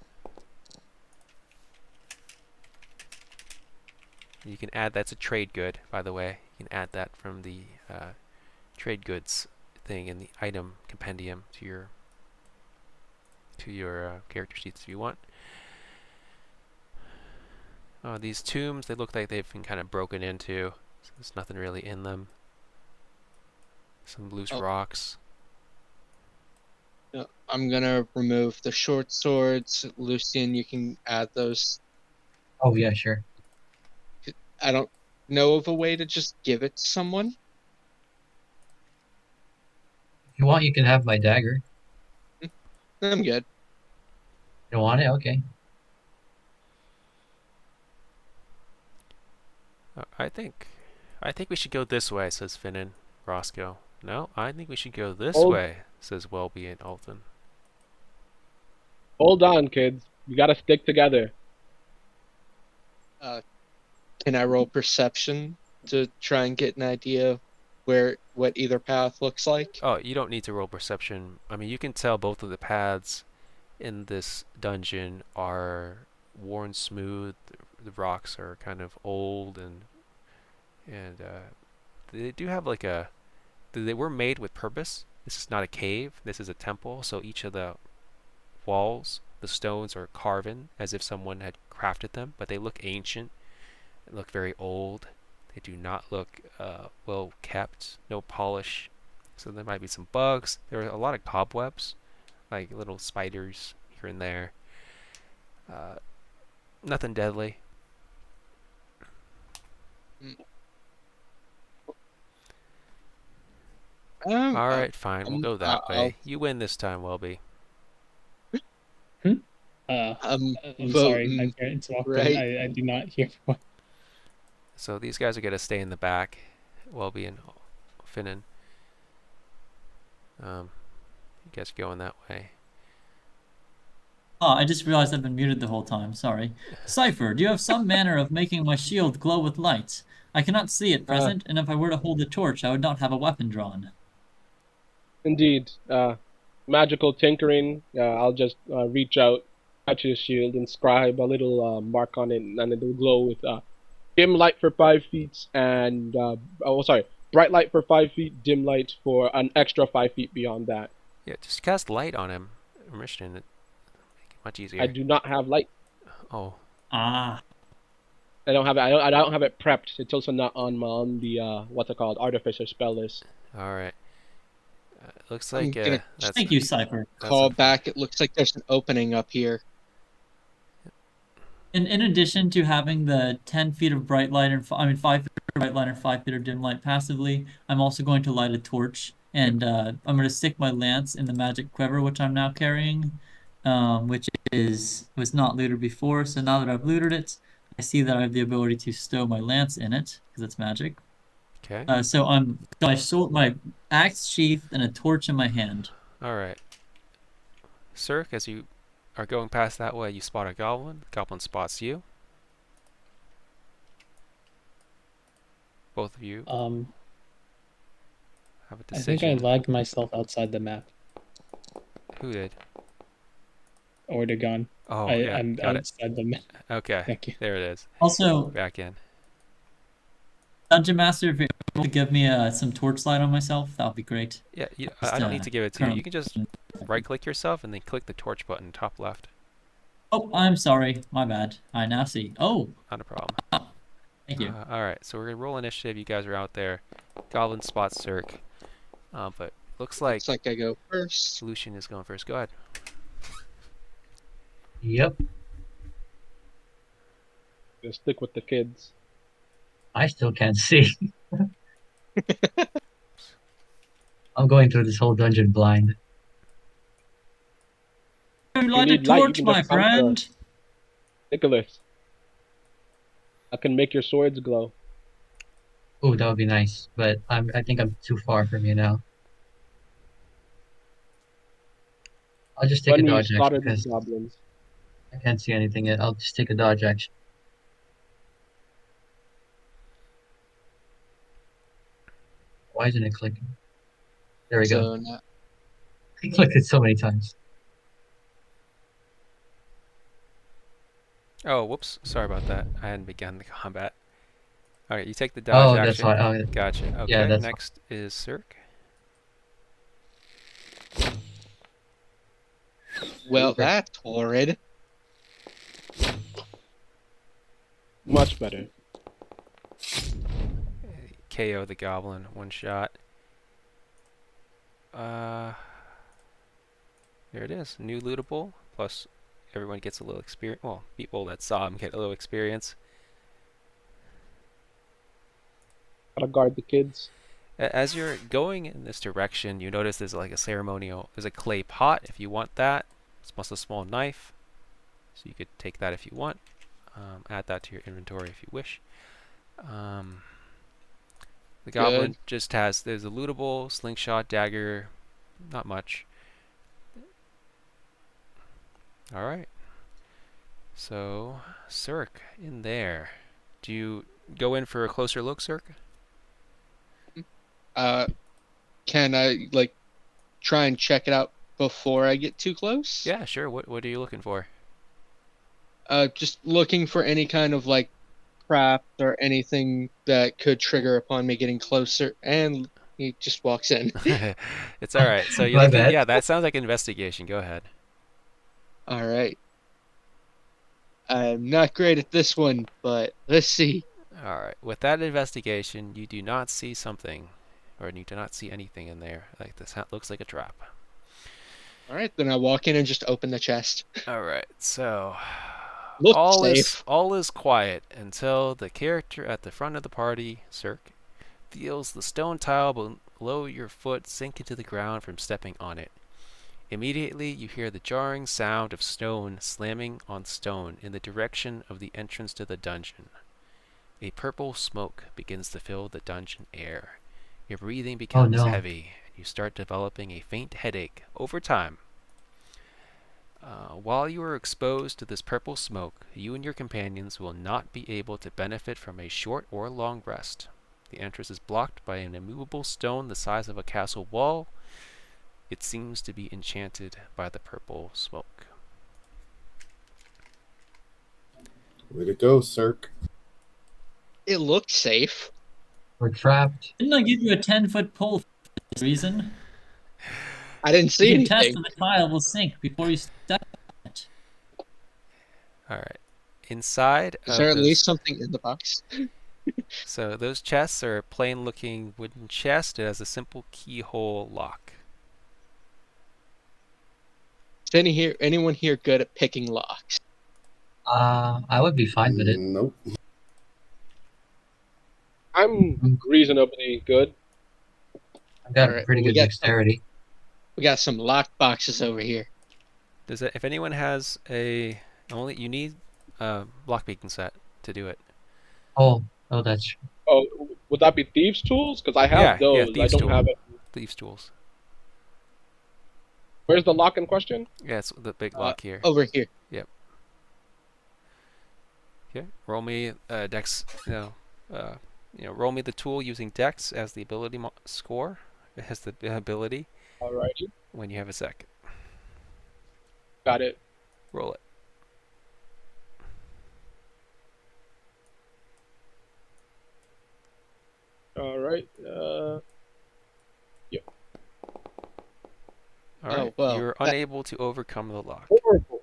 You can add, that's a trade good, by the way. You can add that from the trade goods thing in the item compendium to your character sheets if you want. These tombs, they look like they've been kind of broken into. So there's nothing really in them. Some loose rocks. I'm gonna remove the short swords. Lucian, you can add those. Oh yeah, sure. I don't know of a way to just give it to someone. If you want, you can have my dagger. I'm good. You don't want it? Okay. I think we should go this way, says Finnan. Roscoe. No, I think we should go this Hold, way, says Welby and Alton. hold on, kids. You gotta stick together. Can I roll perception to try and get an idea of what either path looks like? Oh, you don't need to roll perception. I mean, you can tell both of the paths in this dungeon are worn smooth. The rocks are kind of old, and they do have like a. They were made with purpose. This is not a cave. This is a temple. So each of the walls, the stones are carven as if someone had crafted them, but they look ancient. They look very old. They do not look well kept. No polish. So there might be some bugs. There are a lot of cobwebs, like little spiders here and there. Nothing deadly. All right, fine. We'll go that way. You win this time, Welby. I'm I'm sorry, my voting parents walked right. in. I do not hear what. So these guys are gonna stay in the back, Welby and Finnan. You guys are going that way. Oh, I just realized I've been muted the whole time. Sorry. Cypher, do you have some manner of making my shield glow with light? I cannot see at present, and if I were to hold the torch, I would not have a weapon drawn. Indeed. Magical tinkering. I'll just reach out, touch his shield, inscribe a little mark on it, and it will glow with dim light for 5 feet, and bright light for 5 feet, dim light for an extra 5 feet beyond that. Yeah, just cast light on him. Mission. Make it much easier. I do not have light. Oh. Ah. I don't have it. I don't have it prepped. It's also not on the what's it called, artificer spell list. All right. Looks I'm like gonna that's Thank you, Cypher. call back. It looks like there's an opening up here. In addition to having the 10 feet of bright light and 5 feet of bright light and 5 feet of dim light passively, I'm also going to light a torch, and I'm going to stick my lance in the magic quiver, which I'm now carrying, which was not looted before. So now that I've looted it, I see that I have the ability to stow my lance in it because it's magic. Okay. So I'm my axe sheathed and a torch in my hand. All right. Cirque, as you are going past that way, you spot a goblin. The goblin spots you. Both of you have a I think I decision. lagged myself outside the map. Who did? Ordegon. Oh, I'm got it. outside the map. Okay. Thank you. There it is. Also, Back in. Dungeon Master, if you're able to give me some torchlight on myself, that would be great. Yeah, Just, I don't need to give it to you. current- You can just right-click yourself and then click the torch button top left. Oh, I'm sorry. My bad. I now see. Oh, Not a problem. thank you. All right, so we're gonna roll initiative. You guys are out there. Goblin spots Cirque, but looks like Looks like I go first. Lucian is going first. Go ahead. Yep. Just stick with the kids. I still can't see. I'm going through this whole dungeon blind. Light a need light, you torch, can my just come to us. friend. Nicholas, I can make your swords glow. Oh, that would be nice, but I think I'm too far from you now. I'll just take When a we dodge action slaughter because these goblins. I can't see anything yet. I'll just take a dodge action. Why isn't it clicking? There we go. So now, I clicked it so many times. Oh, whoops. Sorry about that. I hadn't begun the combat. All right, you take the dodge Oh, action. that's why. Oh, Gotcha. Okay, yeah, that's next is Cirque. well, that's horrid. Much better. KO the goblin, one shot. There it is. New lootable. Plus, everyone gets a little experience. Well, people that saw him get a little experience. Gotta guard the kids. As you're going in this direction, you notice there's like a ceremonial. There's a clay pot if you want that. It's plus a small knife, so you could take that if you want. Add that to your inventory if you wish. Um, the Good. goblin just has, there's a lootable, slingshot, dagger, not much. Alright. So, Cirque, in there. Do you go in for a closer look, Cirque? Can I like try and check it out before I get too close? Yeah, sure. What are you looking for? Just looking for any kind of like traps or anything that could trigger upon me getting closer, and he just walks in. It's alright. So you're My looking, bad. yeah, that sounds like investigation. Go ahead. All right. I'm not great at this one, but let's see. Alright. With that investigation, you do not see something, or you do not see anything in there. Like this looks like a trap. All right, then I walk in and just open the chest. Alright, so Look all safe. is quiet until the character at the front of the party, Cirque, feels the stone tile below your foot sink into the ground from stepping on it. Immediately, you hear the jarring sound of stone slamming on stone in the direction of the entrance to the dungeon. A purple smoke begins to fill the dungeon air. Your breathing becomes no. heavy, and you start developing a faint headache over time. While you are exposed to this purple smoke, you and your companions will not be able to benefit from a short or long rest. The entrance is blocked by an immovable stone the size of a castle wall. It seems to be enchanted by the purple smoke. Way to go, Cirque. It looked safe. We're trapped. Didn't I give you a 10-foot pole for this reason? I didn't see You can test anything. if the tile will sink before you step on it. Alright. Inside Is of there at those, least something in the box? so those chests are a plain looking wooden chest. It has a simple keyhole lock. Is anyone here good at picking locks? I would be fine with it. Nope. I'm reasonably good. I've got Alright, pretty well, good dexterity. We got some lock boxes over here. Does it, if anyone has a only you need a lockpicking set to do it. Oh, that's Oh, would that be thieves' tools? Because I have Yeah, those. I thieves don't tool. have it. Thieves tools. Where's the lock in question? Yeah, it's the big lock here. Over here. Okay, roll me dex. Roll me the tool using dex as the ability score. It has the ability Alrighty, when you have a sec. got it. Roll it. Alright. All right. well, You're unable to overcome the lock. Horrible.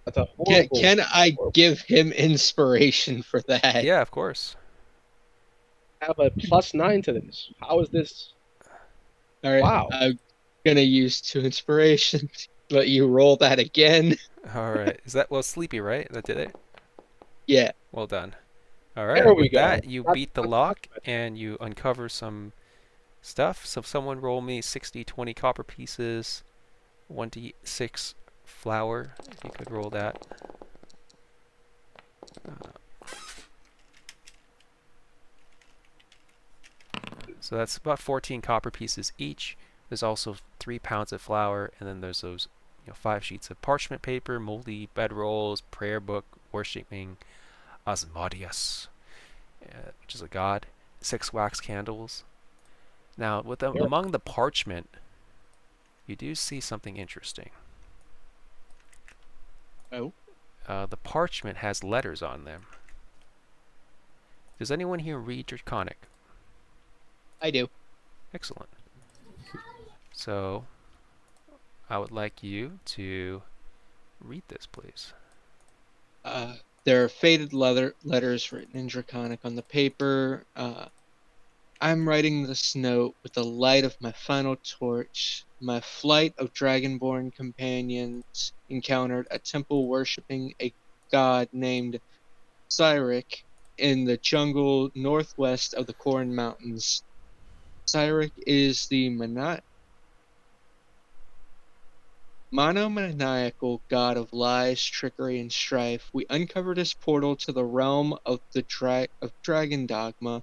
That's a horrible. Can I horrible. give him inspiration for that? Yeah, of course. I have a +9 to this. How is this? All right. Wow. I'm gonna use 2 inspiration. Let you roll that again. All right. Is that sleepy, right? That did it. Yeah. Well done. All right. There we With go. that, you That's- beat the that's lock good. and you uncover some stuff. So someone roll me 20 copper pieces, 1d6 flour. If you could roll that. So that's about 14 copper pieces each. There's also 3 pounds of flour, and then there's those 5 sheets of parchment paper, moldy bedrolls, prayer book, worshiping Asmodeus, which is a god, 6 wax candles. Now, among the parchment, you do see something interesting. Oh. The parchment has letters on them. Does anyone here read Draconic? I do. Excellent. So, I would like you to read this, please. There are faded letters written in Draconic on the paper. I'm writing this note with the light of my final torch. My flight of dragonborn companions encountered a temple worshipping a god named Cyric in the jungle northwest of the Corn Mountains. Cyric is the monomaniacal god of lies, trickery, and strife, we uncovered his portal to the realm of the Dragon Dogma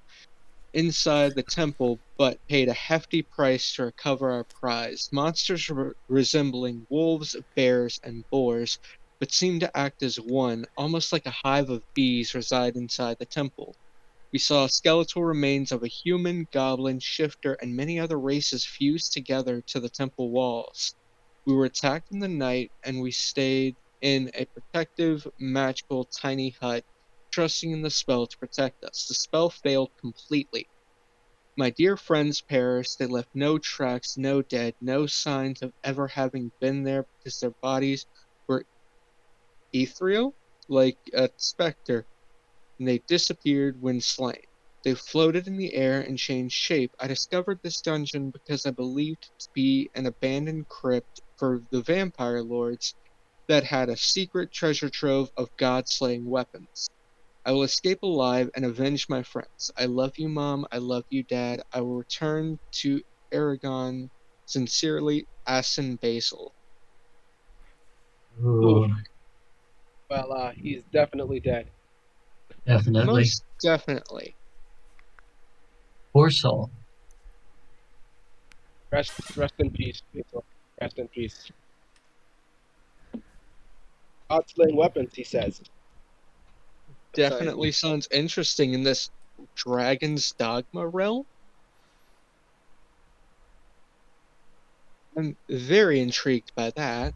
inside the temple, but paid a hefty price to recover our prize. Monsters resembling wolves, bears, and boars, but seemed to act as one, almost like a hive of bees reside inside the temple. We saw skeletal remains of a human, goblin, shifter, and many other races fused together to the temple walls. We were attacked in the night, and we stayed in a protective, magical, tiny hut, trusting in the spell to protect us. The spell failed completely. My dear friends perished. They left no tracks, no dead, no signs of ever having been there because their bodies were ethereal, like a specter, and they disappeared when slain. They floated in the air and changed shape. I discovered this dungeon because I believed it to be an abandoned crypt for the vampire lords that had a secret treasure trove of god-slaying weapons. I will escape alive and avenge my friends. I love you, Mom. I love you, Dad. I will return to Aragon. Sincerely, Asin Basil. Oof. Ooh, Well, he's definitely dead. definitely. Most definitely. Poor soul. Rest in peace, Basil. Rest in peace. God-slaying weapons, he says. Definitely sounds interesting in this Dragon's Dogma realm. I'm very intrigued by that.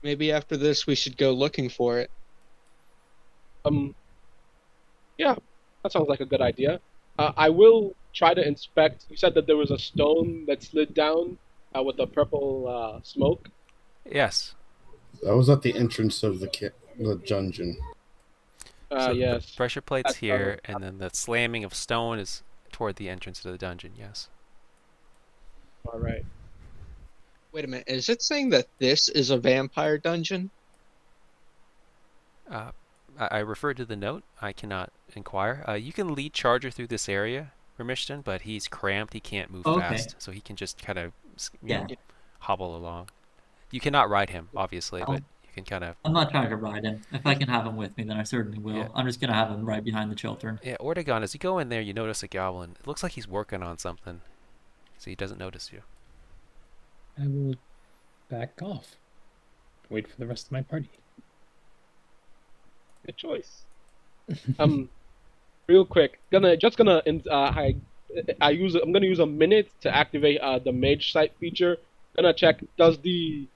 Maybe after this we should go looking for it. Yeah, that sounds like a good idea. I will try to inspect. You said that there was a stone that slid down with the purple smoke. Yes. That was at the entrance of the dungeon. So the Yes. pressure plate's That's here, and then the slamming of stone is toward the entrance to the dungeon. Yes. All right. Wait a minute, is it saying that this is a vampire dungeon? I referred to the note. I cannot inquire. You can lead Charger through this area, Remishton, but he's cramped. He can't move Okay. fast, so he can just kind of, Yeah. hobble along. You cannot ride him, obviously, but you can kind of. I'm not trying to ride him. If I can have him with me, then I certainly will. Yeah. I'm just gonna have him right behind the children. Yeah, Ortegon, as you go in there, you notice a goblin. It looks like he's working on something, so he doesn't notice you. I will back off. Wait for the rest of my party. Good choice. Real quick, I'm gonna use a minute to activate the mage sight feature. Gonna check, does the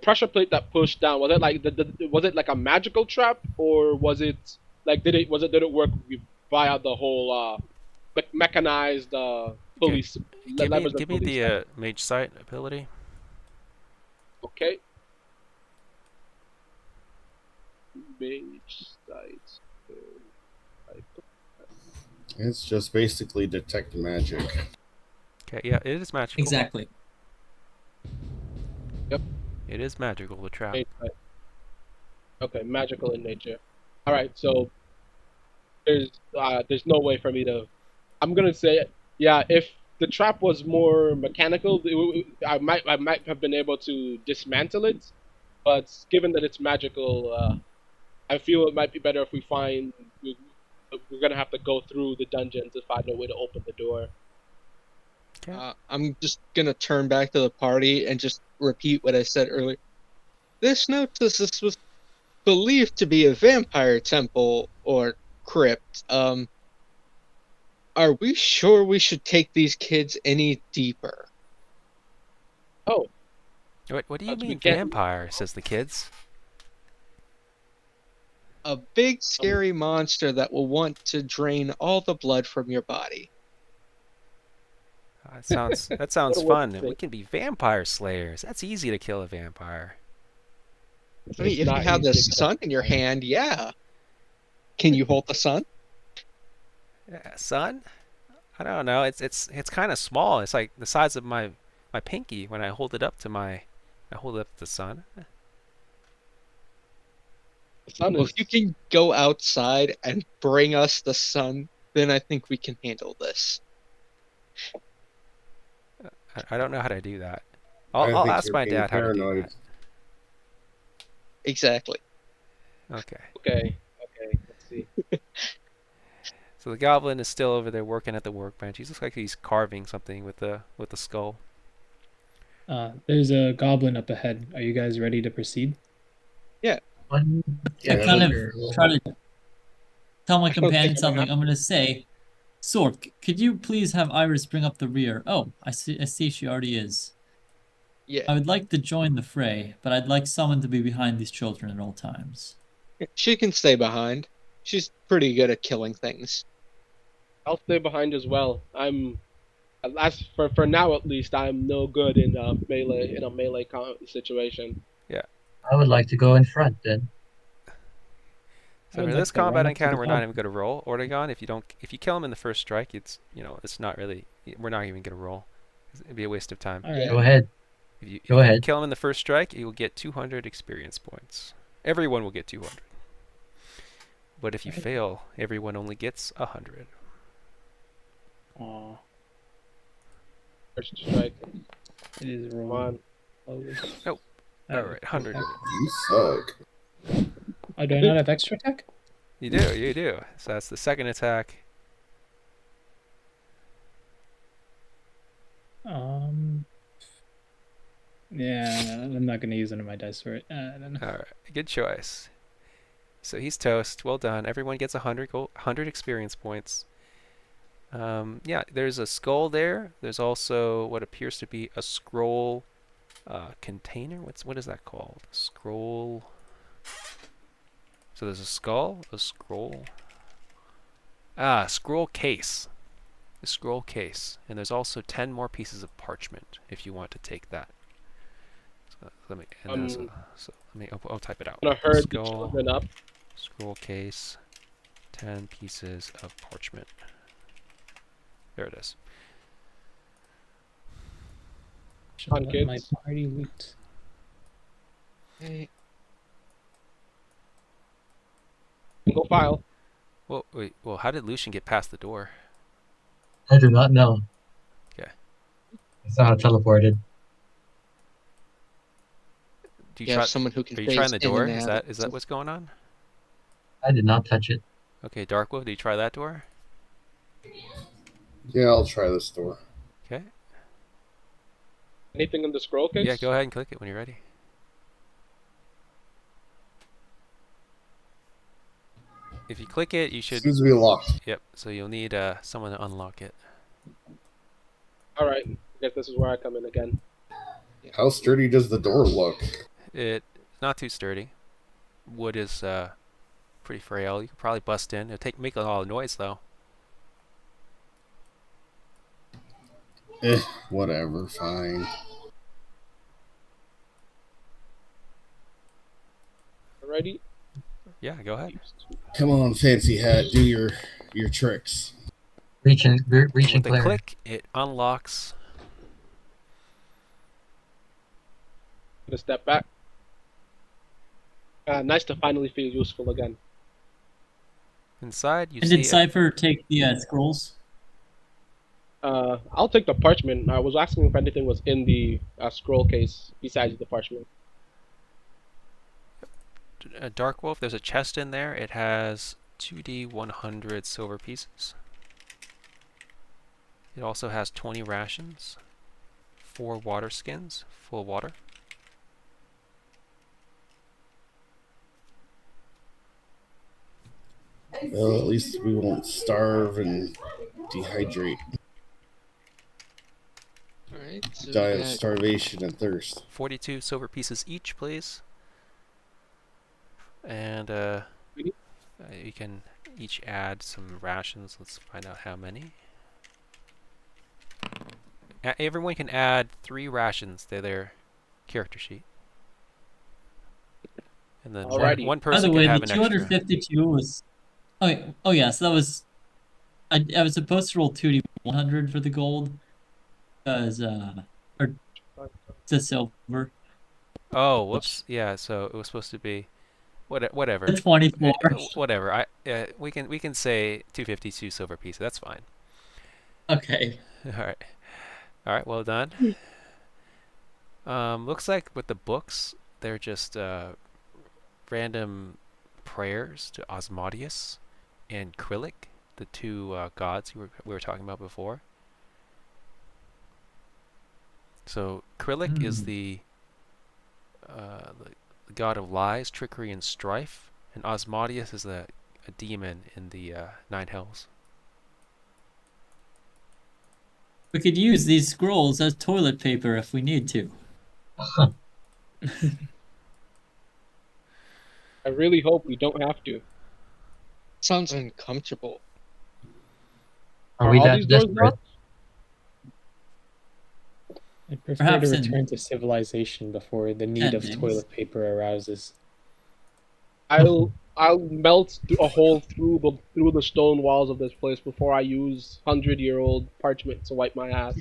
pressure plate that pushed down, was it like was it like a magical trap, or was it like did it work via the whole mechanized pulley levers and Give me pulleys? the mage sight ability. Okay. Mage sight. It's just basically detect magic. Okay, yeah, it is magical. Exactly. Yep. It is magical, the trap. Mage sight. Okay, magical in nature. All right, so there's no way for me to. I'm gonna say, yeah, if the trap was more mechanical, I might have been able to dismantle it, but given that it's magical, I feel it might be better if we're gonna have to go through the dungeon to find a way to open the door. Okay. I'm just gonna turn back to the party and just repeat what I said earlier. This note says this was believed to be a vampire temple or crypt. Are we sure we should take these kids any deeper? Oh, What do you we mean can't- vampire, says the kids. A big scary monster that will want to drain all the blood from your body. That sounds What a fun. weird We thing. can be vampire slayers. That's easy to kill a vampire. I mean, It's if you not have the easy to kill a sun in your hand, yeah. Can you hold the sun? Yeah, son? I don't know. It's kind of small. It's like the size of my pinky when I hold it up to the sun. The sun Well, is if you can go outside and bring us the sun, then I think we can handle this. I don't know how to do that. I I'll think ask you're my being dad how to do paranoid. that. Exactly. Okay. Okay. Let's see. So the goblin is still over there working at the workbench. He looks like he's carving something with the skull. There's a goblin up ahead. Are you guys ready to proceed? One, I Yeah, kind of sure. try to tell my I don't think companion I'm gonna something. I'm going to say, Sork, could you please have Iris bring up the rear? Oh, I see she already is. Yeah. I would like to join the fray, but I'd like someone to be behind these children at all times. She can stay behind. She's pretty good at killing things. I'll stay behind as well. As for now at least, I'm no good in a melee situation. I would like to go in front then. I So would in like this to run combat up to encounter, the we're not even goblin. going to roll Ortegon. If you kill him in the first strike, it's it's not really. We're not even going to roll. It'd be a waste of time. All Yeah. right. Go ahead. If Go you ahead. kill him in the first strike, you will get 200 experience points. Everyone will get 200. But if you Right. fail, everyone only gets 100. Aw, First strike. it is Come rolling. on. Nope. All right, 100. you suck. Oh, do I not have extra attack? You do. So that's the second attack. Yeah, I'm not gonna use one of my dice for it. I don't know. All right, good choice. So he's toast. Well done. Everyone gets 100 experience points. Yeah, there's a skull there. There's also what appears to be a scroll container. What is that called? Scroll. So there's a skull, a scroll. Scroll case. The scroll case, and there's also 10 more pieces of parchment if you want to take that. So let me. And there's let me. I'll type it out. I'm gonna herd the Skull. children up. Scroll case, 10 pieces of parchment. There it is. Should On, let my kids. party loot. Hey, Single file. Well, wait. Well, how did Lucian get past the door? I do not know. Okay. I saw how teleported. Do you you try? have someone who can Are you phase trying the in door? and out. Is that what's going on? I did not touch it. Okay, Darkwood, do you try that door? Yeah, I'll try this door. Okay. Anything in the scroll case? Yeah, go ahead and click it when you're ready. If you click it, you should. Seems to be locked. Yep. So you'll need someone to unlock it. All right. I guess this is where I come in again. How sturdy does the door look? It's not too sturdy. Wood is pretty frail. You could probably bust in. Make a lot of noise though. Whatever, fine. Alrighty. Yeah, go ahead. Come on, fancy hat, do your tricks. Reach and With the clear. click, it unlocks. Gonna step back. Nice to finally feel useful again. Inside, you And see. did Cypher take the scrolls? I'll take the parchment. I was asking if anything was in the scroll case besides the parchment. A Dark Wolf, there's a chest in there. It has 2d 100 silver pieces. It also has 20 rations, 4 water skins, full water. Well, at least we won't starve and dehydrate. Alright, so Die we of got starvation and thirst. 42 silver pieces each, please. And you can each add some rations. Let's find out how many. Everyone can add 3 rations to their character sheet. And then Alrighty. one By person the way, can have the an extra. 252 was. Oh yeah, so that was. I was supposed to roll 2d 100 for the gold, because or the silver. Oh, whoops. Yeah, so it was supposed to be whatever. The 24. Whatever. We can say 252 silver pieces. That's fine. Okay. All right, well done. Looks like with the books, they're just random prayers to Osmodeus and Krillic, the two gods we were talking about before. So Krillic is the god of lies, trickery, and strife, and Osmodeus is a demon in the Nine Hells. We could use these scrolls as toilet paper if we need to. I really hope we don't have to. Sounds uncomfortable. Are Are we all that these doors desperate? locked? I'd prefer Perhaps to in return to civilization before the need of endings. toilet paper arouses. I'll melt a hole through the stone walls of this place before I use 100-year-old parchment to wipe my ass.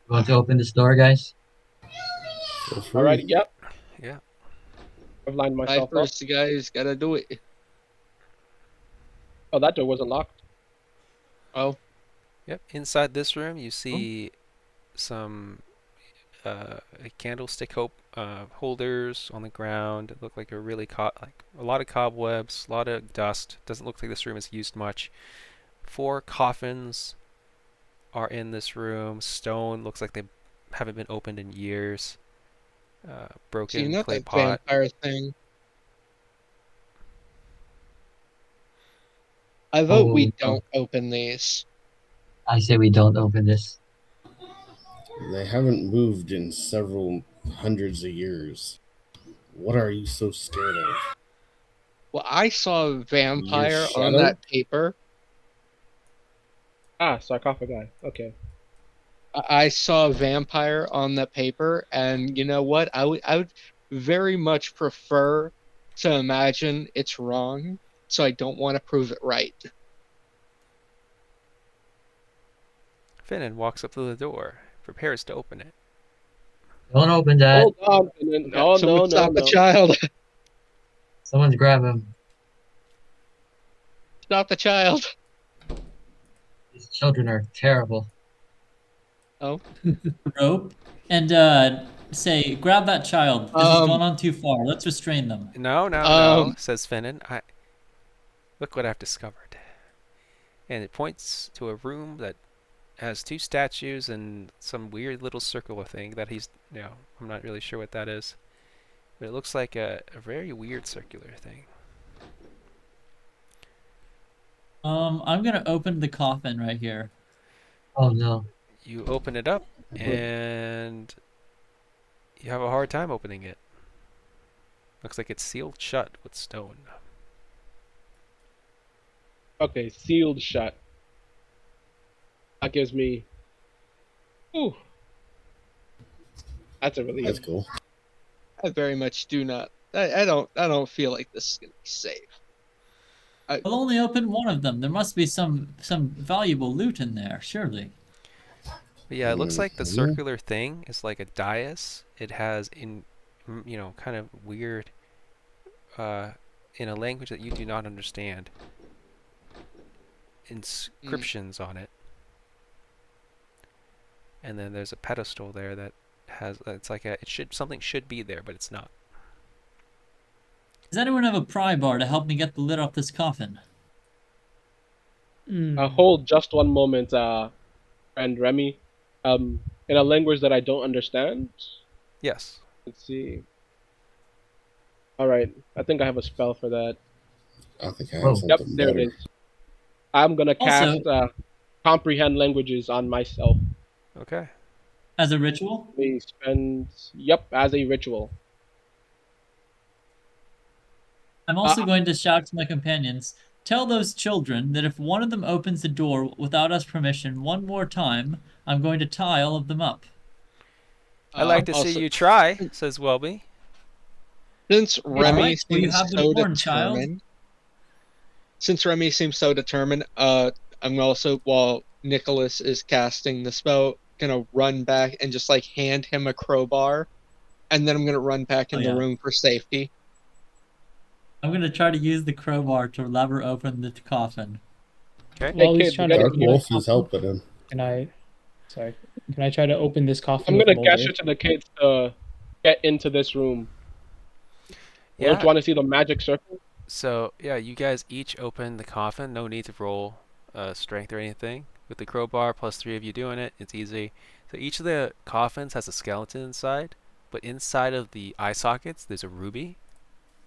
Want to open this door, guys? Feel free. Alrighty, yep. Yeah. I've lined I myself up. first, guys, gotta do it. Oh, that door wasn't locked. Oh, Yep. Inside this room, you see some candlestick holders on the ground. It look like a lot of cobwebs, a lot of dust. Doesn't look like this room is used much. 4 coffins are in this room. Stone looks like they haven't been opened in years. so you Broken know clay that pot. vampire thing? I vote Oh, we no. don't open these. I say we don't open this. They haven't moved in several hundreds of years. What are you so scared of? Well, I saw a vampire on shadow? that paper. Ah, sarcophagi. Okay. I saw a vampire on the paper, and you know what? I would very much prefer to imagine it's wrong, so I don't want to prove it right. Finnan walks up to the door, prepares to open it. Don't open that. Hold on. And then, oh, Someone no, stop the no. child! Someone's grab him. Stop the child! These children are terrible. Oh, Rope and say, grab that child. This has gone on too far. Let's restrain them. No, no, Um, no, says Finnan. Look what I've discovered. And it points to a room that has 2 statues and some weird little circular thing that I'm not really sure what that is. But it looks like a very weird circular thing. I'm gonna open the coffin right here. Oh no. You open it up, and you have a hard time opening it. Looks like it's sealed shut with stone. Okay, sealed shut. That gives me. Ooh. That's a relief. That's cool. I very much do not. I don't feel like this is gonna be safe. I'll only open one of them. There must be some valuable loot in there, surely. But yeah, it looks like the Mhm. circular thing is like a dais. It has kind of weird, in a language that you do not understand, inscriptions on it. And then there's a pedestal there that has something should be there, but it's not. Does anyone have a pry bar to help me get the lid off this coffin? Hold just one moment, friend Remy. In a language that I don't understand. Yes. Let's see. Alright, I think I have a spell for that. I think I have Oh. something Yep, there better. it is. I'm gonna Also- cast comprehend languages on myself. Okay. As a ritual? We spend as a ritual. I'm also going to shout to my companions, tell those children that if one of them opens the door without us permission one more time, I'm going to tie all of them up. I'd like to see Also, you try, says Welby. Since Remy Alright, will you seems have them so warned, child? determined. Since Remy seems so determined, I'm also, while Nicholas is casting the spell, gonna run back and just like hand him a crowbar, and then I'm gonna run back in the room for safety. I'm gonna try to use the crowbar to lever open the coffin. Okay. While he's kid, you trying to gotta Dark open hear. the Wolf is coffin, helping him. can I? Sorry. Can I try to open this coffin I'm with gonna Mulder? gesture to the kids to get into this room. Don't Yeah. you want to see the magic circle? So yeah, you guys each open the coffin. No need to roll strength or anything. With the crowbar, plus 3 of you doing it, it's easy. So each of the coffins has a skeleton inside, but inside of the eye sockets, there's a ruby.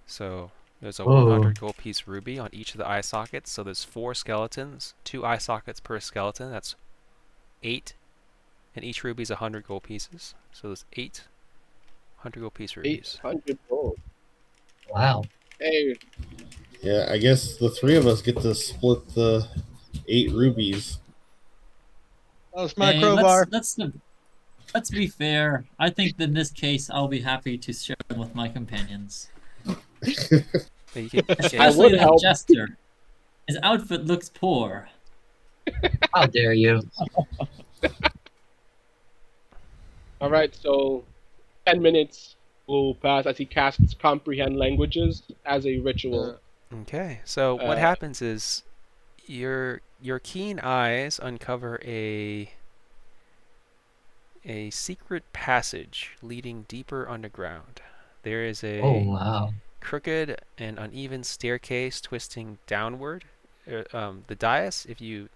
So there's a Whoa. 100 gold piece ruby on each of the eye sockets. So there's 4 skeletons, 2 eye sockets per skeleton. That's 8, and each ruby is 100 gold pieces. So there's 8 100 gold piece rubies. 800 gold. Wow. Hey, Yeah, I guess the 3 of us get to split the 8 rubies. That was my Hey, crowbar. let's be fair. I think that in this case, I'll be happy to share them with my companions, Yeah, you can, I especially would the help. jester. His outfit looks poor. How dare you? All right, so 10 minutes will pass as he casts comprehend languages as a ritual. Okay, so what Uh, happens is your keen eyes uncover a secret passage leading deeper underground. There is a Oh, wow. crooked and uneven staircase twisting downward. The dais,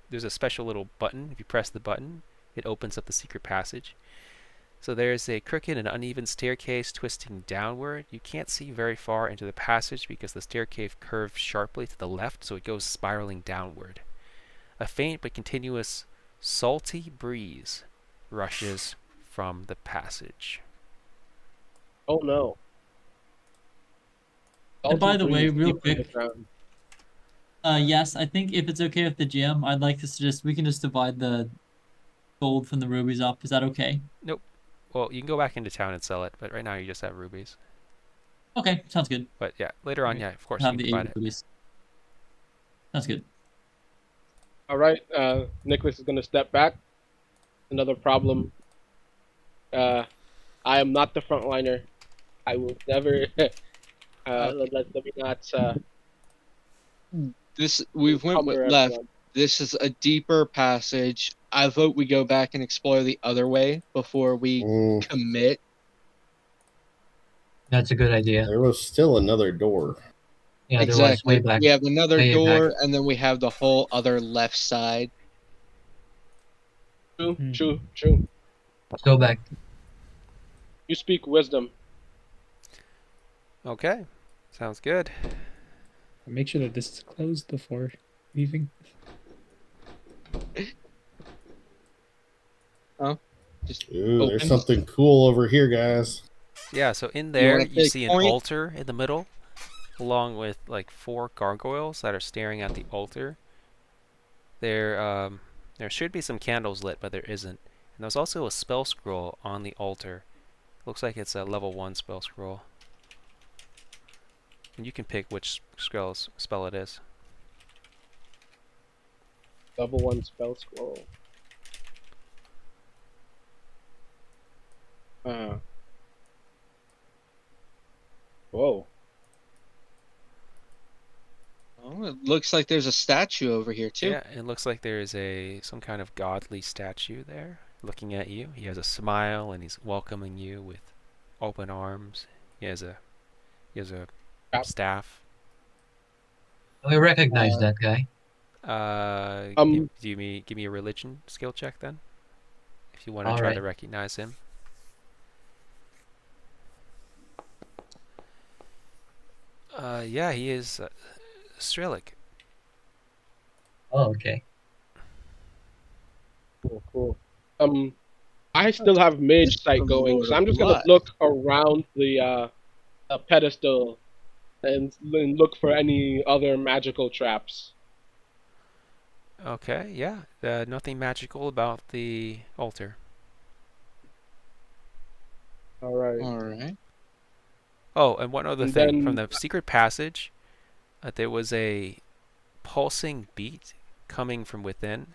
there's a special little button. If you press the button, it opens up the secret passage. So there's a crooked and uneven staircase twisting downward. You can't see very far into the passage because the staircase curves sharply to the left, so it goes spiraling downward. A faint but continuous salty breeze rushes from the passage. oh no. And by the Salty way, breeze real deep quick, underground. yes, I think if it's okay with the GM, I'd like to suggest we can just divide the gold from the rubies up. Is that okay? Nope. Well, you can go back into town and sell it, but right now you just have rubies. Okay, sounds good. But yeah, later on, Okay. yeah, of course you Have can the divide 8 it. rubies. Sounds good. All right, Nicholas is going to step back. Another problem. I am not the frontliner. I will never. Let me not. We've went with encumber left. everyone. This is a deeper passage. I vote we go back and explore the other way before we Mm, commit. That's a good idea. there was still another door. Yeah, there was way Exactly. back. We have another way back. door, and then we have the whole other left side. True, Hmm. true. Let's go back. You speak wisdom. Okay, sounds good. Make sure that this is closed before leaving. Just Ooh, there's open. something cool over here, guys. Yeah, so in there wanna you take see an point? altar in the middle, along with like 4 gargoyles that are staring at the altar. There should be some candles lit, but there isn't. And there's also a spell scroll on the altar. Looks like it's a level 1 spell scroll. And you can pick which spell it is. Level 1 spell scroll. Whoa. Oh, it looks like there's a statue over here too. Yeah, it looks like there is some kind of godly statue there looking at you. He has a smile and he's welcoming you with open arms. He has a staff. We recognize that guy. Give me a religion skill check then, if you want to All try right. to recognize him. Yeah, he is Strelic. Oh, okay. Cool. I still have mage sight going, so I'm just gonna look around the pedestal and look for any other magical traps. Okay, yeah. Nothing magical about the altar. All right. All right. Oh, and one other And thing. From then- the secret passage, there was a pulsing beat coming from within.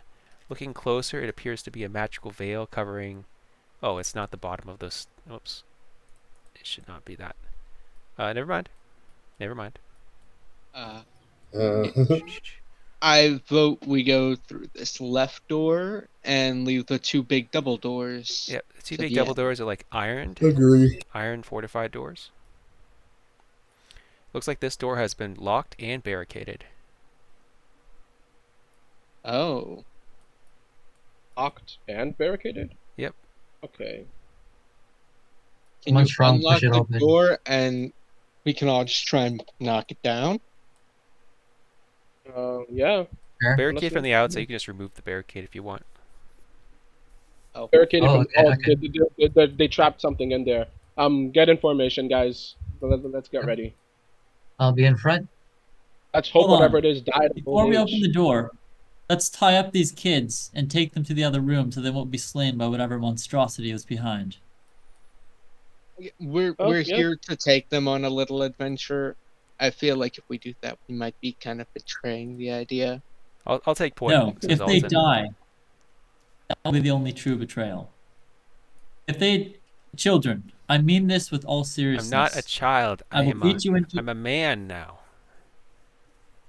Looking closer, it appears to be a magical veil covering... Oh, it's not the bottom of this... Oops. It should not be that. Never mind. Uh, Uh, I vote we go through this left door and leave the two big double doors. Yep, the two to big the double end. doors are like agree. iron fortified doors. Looks like this door has been locked and barricaded. Oh, Locked and barricaded? Yep. Okay. can One you strong unlock push it the open. door and we can all just try and knock it down? Yeah. Sure. Barricade Unless from we- the outside. You can just remove the barricade if you want. Oh, Barricaded Oh, from. okay, Oh, okay. they trapped something in there. Get information, guys. Let's get ready. I'll be in front. Let's hope Hold whatever on. it is died of Before old we open age. the door, let's tie up these kids and take them to the other room so they won't be slain by whatever monstrosity is behind. we're Oh, yeah. here to take them on a little adventure. I feel like if we do that, we might be kind of betraying the idea. I'll take point, No, says if they Alton. die, that will be the only true betrayal. If they, children, I mean this with all I'm seriousness. not a child. I will beat you into. I'm a man now.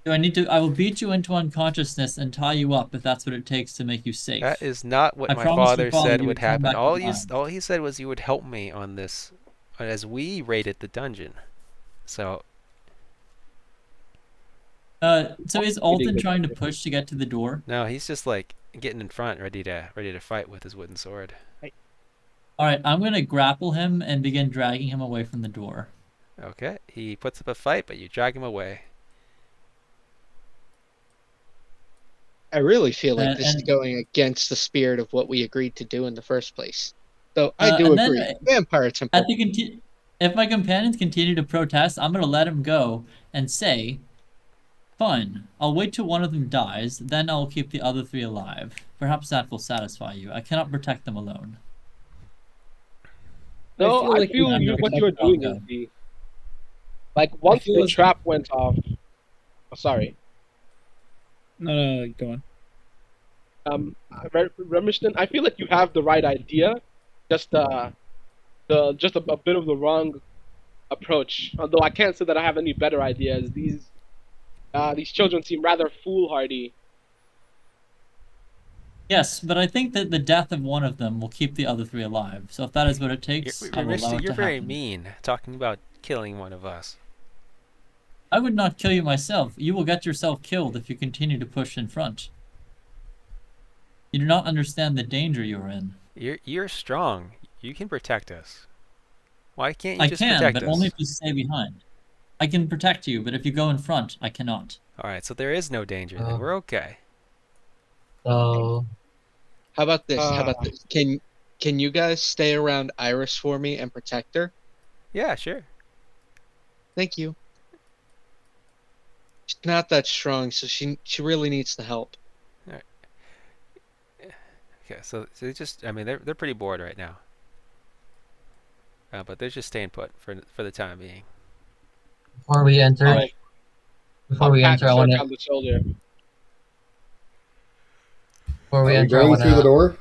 I will beat you into unconsciousness and tie you up if that's what it takes to make you safe. That is not what I my promise father your father said you would would come happen. back All alive. he said was you would help me on this as we raided the dungeon. So So is Alton trying to push to get to the door? no, he's just like getting in front, ready to fight with his wooden sword. All right, I'm gonna grapple him and begin dragging him away from the door. Okay, he puts up a fight, but you drag him away. I really feel like Uh, this is and- going against the spirit of what we agreed to do in the first place. So I Uh, do and then, agree. Vampire Temple. If my companions continue to protest, I'm gonna let him go and say, "Fine, I'll wait till one of them dies, then I'll keep the other three alive. Perhaps that will satisfy you. I cannot protect them alone." No, I like feel you you, can what you're protect doing Bronco. is like once feel the as- trap went off. Oh, sorry. No, go on. Remiston, I feel like you have the right idea, just just a bit of the wrong approach. Although I can't say that I have any better ideas. These children seem rather foolhardy. Yes, but I think that the death of one of them will keep the other three alive. So if that is what it takes, I will allow it You're to very happen. mean, talking about killing one of us. I would not kill you myself. You will get yourself killed if you continue to push in front. You do not understand the danger you are in. You're strong. You can protect us. Why can't you I just can, protect but us? only if you stay behind. I can protect you, but if you go in front, I cannot. All right, so there is no danger. Then we're okay. So How about this? How Ah. about this? Can you guys stay around Iris for me and protect her? Yeah, sure. Thank you. She's not that strong, so she really needs the help. Okay, so they just, I mean, they're pretty bored right now. But they're just staying put for the time being. before we enter, I'll, before I'll we pat enter, I Sir want to on the shoulder. before we Are we enter, going through the door?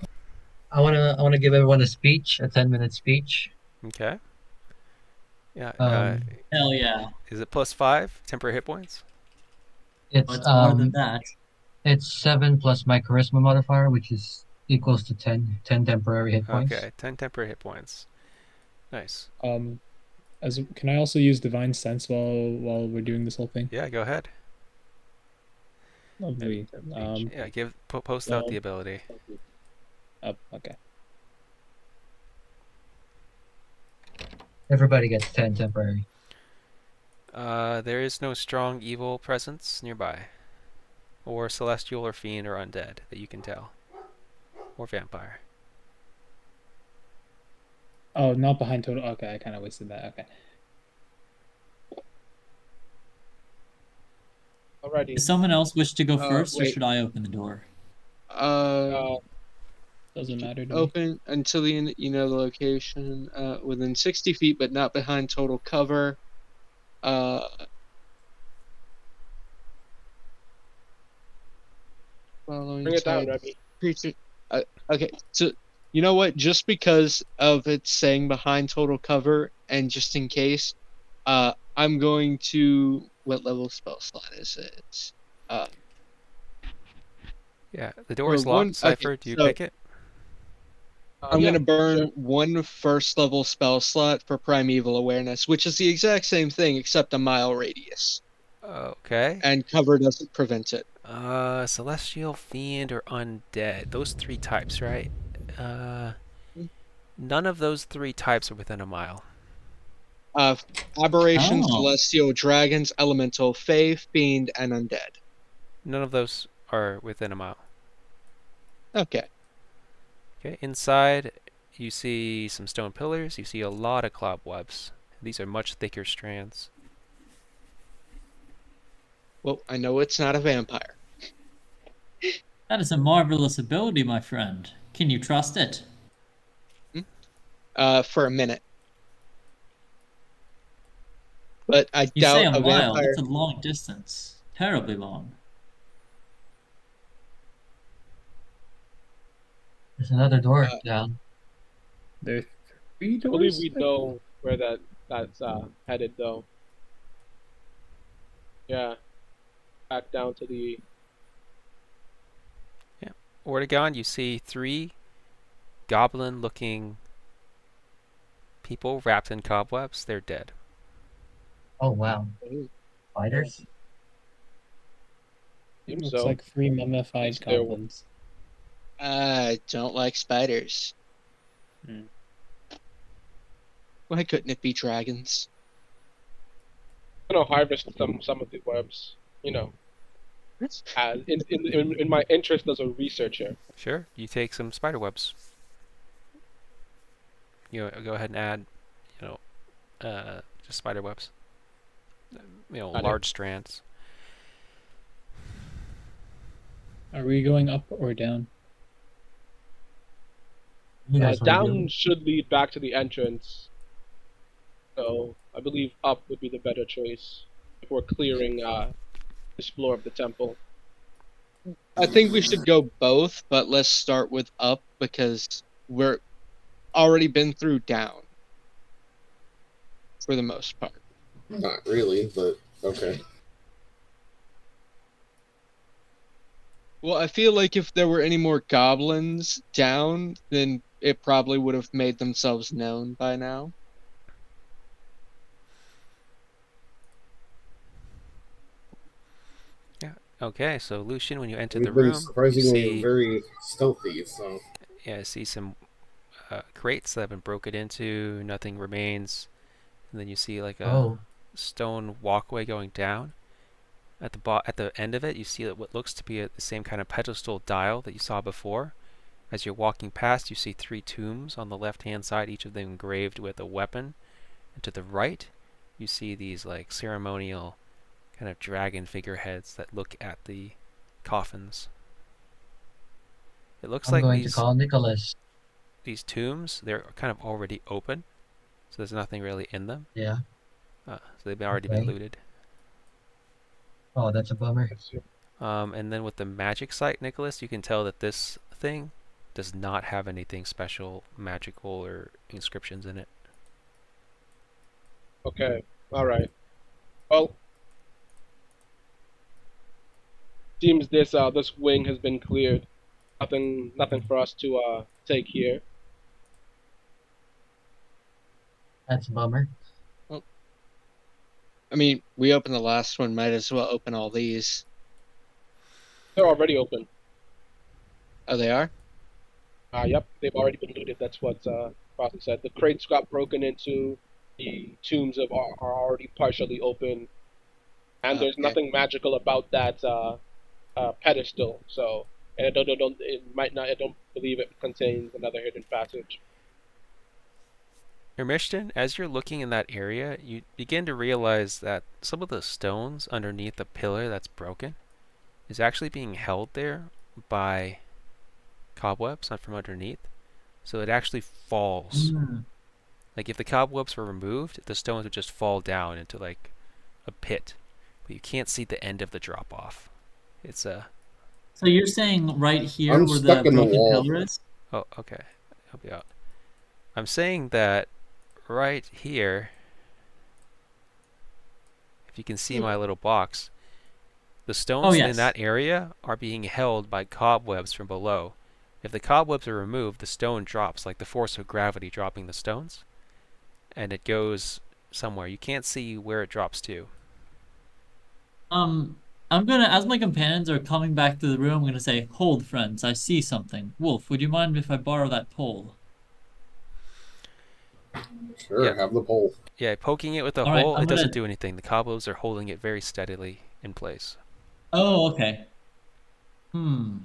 I want to give everyone a speech, a 10-minute speech. Okay. Yeah. Hell yeah. Is it +5 temporary hit points? It's It's more than that. it's 7 plus my charisma modifier, which is equals to 10 temporary hit points. Okay, 10 temporary hit points. Nice. Can I also use divine sense while we're doing this whole thing? Yeah, go ahead. Lovely. Yeah, post out well- the ability. Oh, okay. Everybody gets 10 temporary. There is no strong evil presence nearby, or celestial or fiend or undead that you can tell, or vampire. Oh, not behind total. Okay, I kind of wasted that. Okay. Alrighty. Does someone else wish to go first, or wait. should I open the door? Doesn't matter to me. Open until the location within 60 feet, but not behind total cover. Following Bring it down, type Remy. creature. Okay, so you know what? Just because of it saying behind total cover, and just in case, I'm going to what level spell slot is it? Yeah, the door Or is one. locked. Okay, Cypher, do you so pick it? I'm Yeah, gonna burn sure. one first level spell slot for primeval awareness, which is the exact same thing except a mile radius, Okay. and cover doesn't prevent it. Celestial, Fiend, or Undead. Those three types, right? None of those three types are within a mile. Uh, Aberration, Oh. Celestial, Dragons, Elemental, Fae, Fiend, and Undead. None of those are within a mile. Okay. Okay, inside you see some stone pillars. You see a lot of cobwebs. These are much thicker strands. Well, I know it's not a vampire. That is a marvelous ability, my friend. Can you trust it? For a minute. But I You say doubt a a mile. vampire. That's a long distance. Terribly long. There's another door Uh, down. There are three I believe doors. we know where that's headed though. Yeah, back down to the. Ortegon, you see three goblin-looking people wrapped in cobwebs. They're dead. Oh wow, spiders. Seems Looks so. like three mummified It's their- goblins. I don't like spiders. Hmm. Why couldn't it be dragons? I'm gonna harvest some of the webs. You know, as in my interest as a researcher. Sure, you take some spider webs. You go ahead and add, you just spider webs. Got it. Large strands. Are we going up or down? You guys want to do Down it? should lead back to the entrance, so I believe up would be the better choice if we're clearing this floor of the temple. I think we should go both, but let's start with up because we're already been through down for the most part. Not really, but okay. Well, I feel like if there were any more goblins down, then it probably would have made themselves known by now. Okay, so Lucian, when you enter the We've been room, you surprisingly see, very stealthy, so see some crates that have been broken into. Nothing remains, and then you see like a Oh, stone walkway going down. At the end of it, you see what looks to be the same kind of pedestal dial that you saw before. As you're walking past, you see three tombs on the left-hand side, each of them engraved with a weapon. And to the right, you see these like ceremonial kind of dragon figureheads that look at the coffins. It looks I'm like going to call Nicholas. these tombs, they're kind of already open, so there's nothing really in them. Yeah. So they've already been Okay. looted. Oh, that's a bummer. And then with the magic site, Nicholas, you can tell that this thing does not have anything special, magical, or inscriptions in it. Okay, all right. Well, seems this wing has been cleared. Nothing for us to take here. That's a bummer. I mean, we opened the last one, might as well open all these. They're already open. Oh, they are? Yep, they've already been looted. That's what Frosty said. The crates got broken into. The tombs are already partially open, and there's Okay. nothing magical about that pedestal. So, and it might not. I don't believe it contains another hidden passage. Ermishton, as you're looking in that area, you begin to realize that some of the stones underneath the pillar that's broken is actually being held there by cobwebs, not from underneath. So it actually falls. Mm. Like if the cobwebs were removed, the stones would just fall down into like a pit. But you can't see the end of the drop off. It's a So you're saying right here I'm where the stuck in the broken wall. pillar is? Oh, okay. Help you out. I'm saying that right here, if you can see my little box, the Oh, stones in yes. that area are being held by cobwebs from below. If the cobwebs are removed, the stone drops, like the force of gravity dropping the stones, and it goes somewhere. You can't see where it drops to. I'm gonna, as my companions are coming back to the room, I'm gonna say, "Hold, friends, I see something. Wolf, would you mind if I borrow that pole?" Sure, Yeah. have the pole. Yeah, poking it with a All right, hole, I'm it doesn't gonna. do anything. The cobwebs are holding it very steadily in place. Oh, okay. Hmm.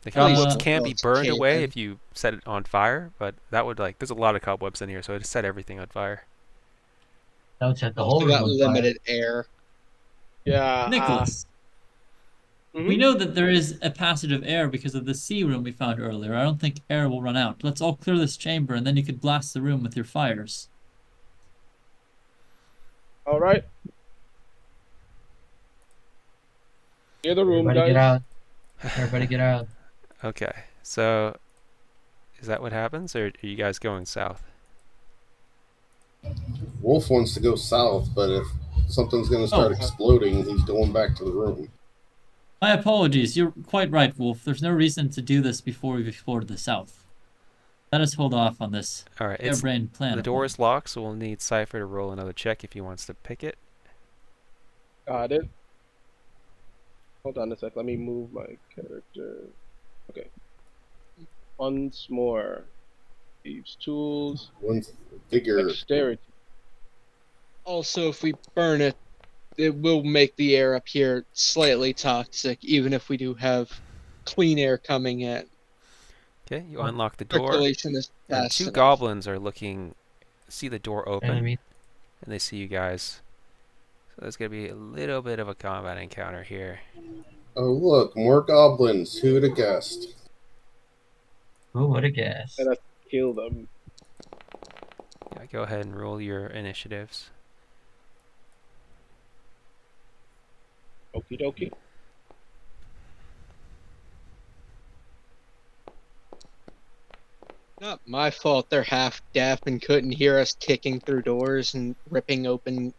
The At least cobwebs Uh, can't be it's burned away caving. if you set it on fire, but that would there's a lot of cobwebs in here, so it'd set everything on fire. That would set the whole Also room got on fire. limited air. Yeah. Nicholas, we Mhm. know that there is a passage of air because of the sea room we found earlier. I don't think air will run out. Let's all clear this chamber, and then you could blast the room with your fires. All right. Clear the room, Everybody get guys. out. Everybody get out. Okay, so is that what happens, or are you guys going south? Wolf wants to go south, but if something's going to start Oh. exploding, he's going back to the room. My apologies. You're quite right, Wolf. There's no reason to do this before we've explored the south. Let us hold off on this All right, harebrained plan. the of door mine. is locked, so we'll need Cypher to roll another check if he wants to pick it. Got it. Hold on a sec. Let me move my character. Okay. Once more. Thieves' tools. One figure. Dexterity. Also, if we burn it, it will make the air up here slightly toxic, even if we do have clean air coming in. Okay, you unlock the door, Circulation is and fast two enough. goblins are looking, see the door open, Enemy. and they see you guys. So there's gonna be a little bit of a combat encounter here. Oh, look, more goblins. Who'd have guessed? Who would have guessed? Let us kill them. Yeah, go ahead and roll your initiatives. Okie dokie. Not my fault they're half deaf and couldn't hear us kicking through doors and ripping open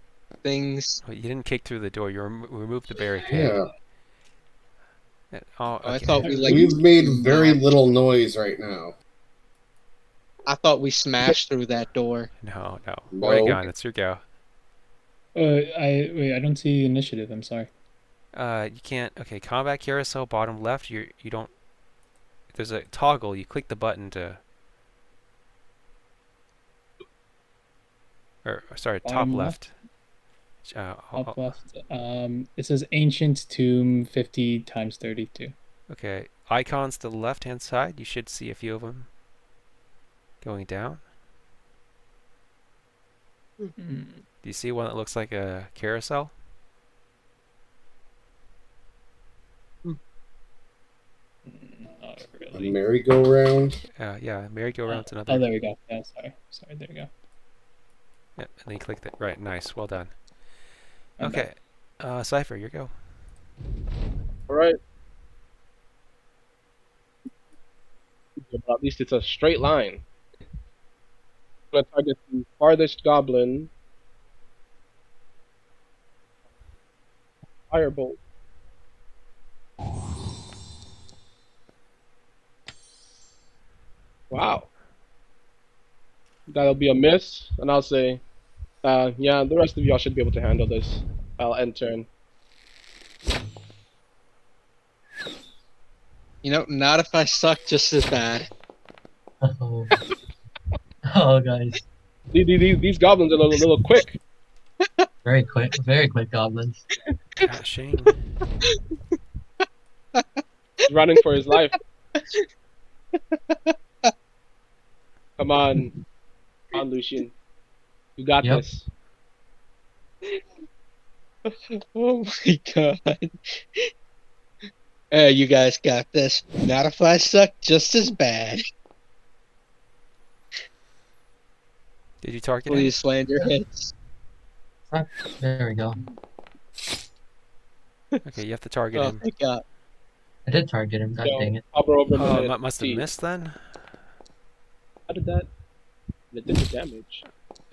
things. Oh, you didn't kick through the door. You removed the barricade. Yeah. Oh, I okay. thought we We've made very smashed- little noise right now. I thought we smashed through that door. No. No. Oregon, it's your go. I don't see the initiative. I'm sorry. You can't. Okay, combat carousel, bottom left. You don't. There's a toggle. You click the button to. Or sorry, top Bottom left. Up left. It says ancient tomb 50 times 32. Okay, icons to the left-hand side. You should see a few of them going down. Mm, Do you see one that looks like a carousel? not A really. merry-go-round. Yeah, merry-go-round's another. Oh, there we go. Yeah, sorry. There we go. Yep, and then you click that. Right, nice. Well done. I'm Okay, Cypher, your go. All right. But at least it's a straight line. I'm gonna target the farthest goblin. Firebolt. Wow. That'll be a miss, and I'll say, yeah, the rest of y'all should be able to handle this. I'll end turn. You know, not if I suck just as bad. Oh, oh guys. These goblins are a little quick. Very quick goblins. Dashing. He's running for his life. Come on, Lucian. You got Yep. this. Oh my god. You guys got this. Not if I suck just as bad. Did you target him? Please land your hits. There we go. Okay, you have to target Oh him. thank god. I did target him. God dang it. Hover over the Oh, hit. must have See, missed then. How did that? It did the damage.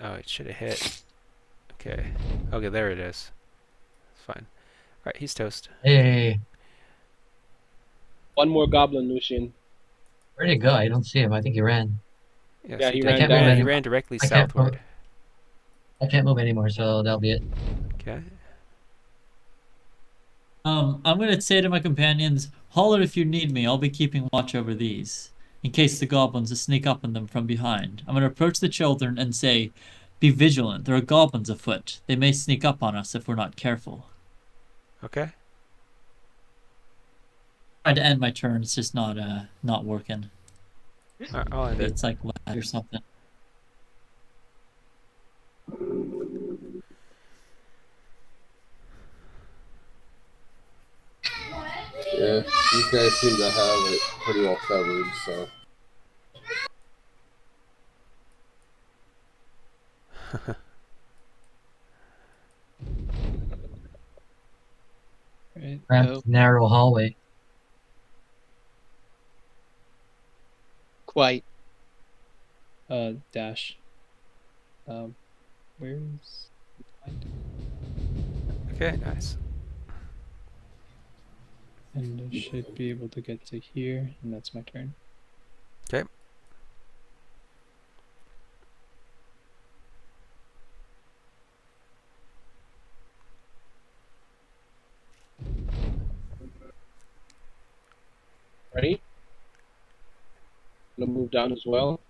Oh, it should have hit. Okay. Okay, there it is. Fine. Alright, he's toast. Hey, One more goblin, Lucian. where'd he go? I don't see him. I think he ran. Yes, Yeah, he he did. ran can't move down. He any- ran directly I can't southward. I can't move anymore, so that'll be it. Okay. I'm gonna say to my companions, holler if you need me. I'll be keeping watch over these, in case the goblins sneak up on them from behind. I'm gonna approach the children and say, be vigilant. There are goblins afoot. They may sneak up on us if we're not careful. Okay. Try to end my turn. It's just not working. Alright, I'll end it. It's like lag or something. Yeah, these guys seem to have it pretty well covered, so. Right. Cramped, narrow hallway. Quite. Dash. Where's Okay, nice. and I should be able to get to here, and that's my turn. Okay. Ready? Gonna move down as well.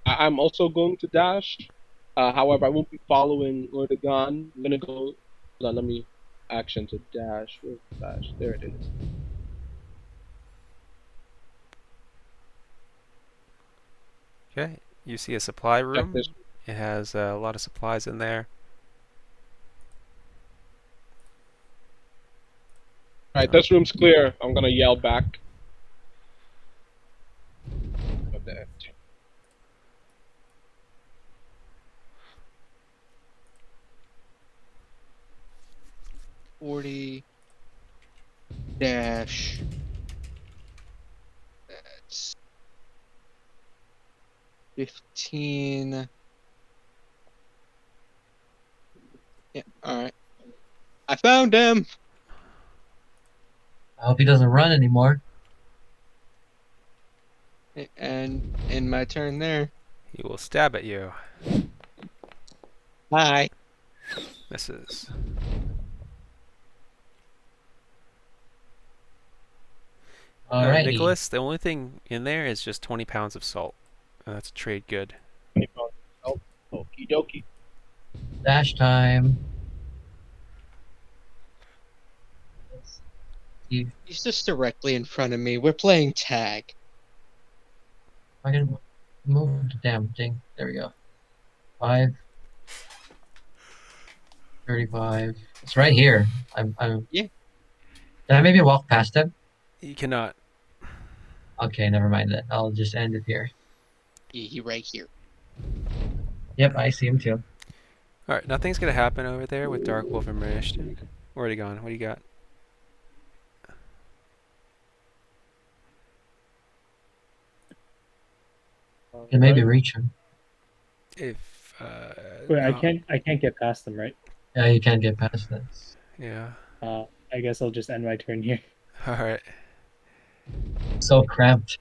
I'm also going to dash. However, I won't be following Ortegon. I'm gonna go. Hold on, let me action to dash. Where's the dash? There it is. Okay. You see a supply Check room. this. It has a lot of supplies in there. Alright, this room's clear. I'm gonna yell back. What the heck? 40 dash. That's 15. Yeah, alright. I found him! I hope he doesn't run anymore. And in my turn there. He will stab at you. Hi. Misses. Alrighty. Nicholas, the only thing in there is just 20 pounds of salt. That's a trade good. 20 pounds. Oh, okie dokie. Dash time. He's just directly in front of me. We're playing tag. I can move the damn thing. There we go. 5. 35. It's right here. I'm. Yeah. Did I maybe walk past him? You cannot. Okay, never mind that. I'll just end it here. He right here. Yep, I see him too. Alright, nothing's gonna happen over there with Dark Wolf and Marishton. Where'd he gone? What do you got? You can maybe reach him. If Wait, no. I can't get past them, right? Yeah, you can't get past that. Yeah. I guess I'll just end my turn here. Alright. So cramped.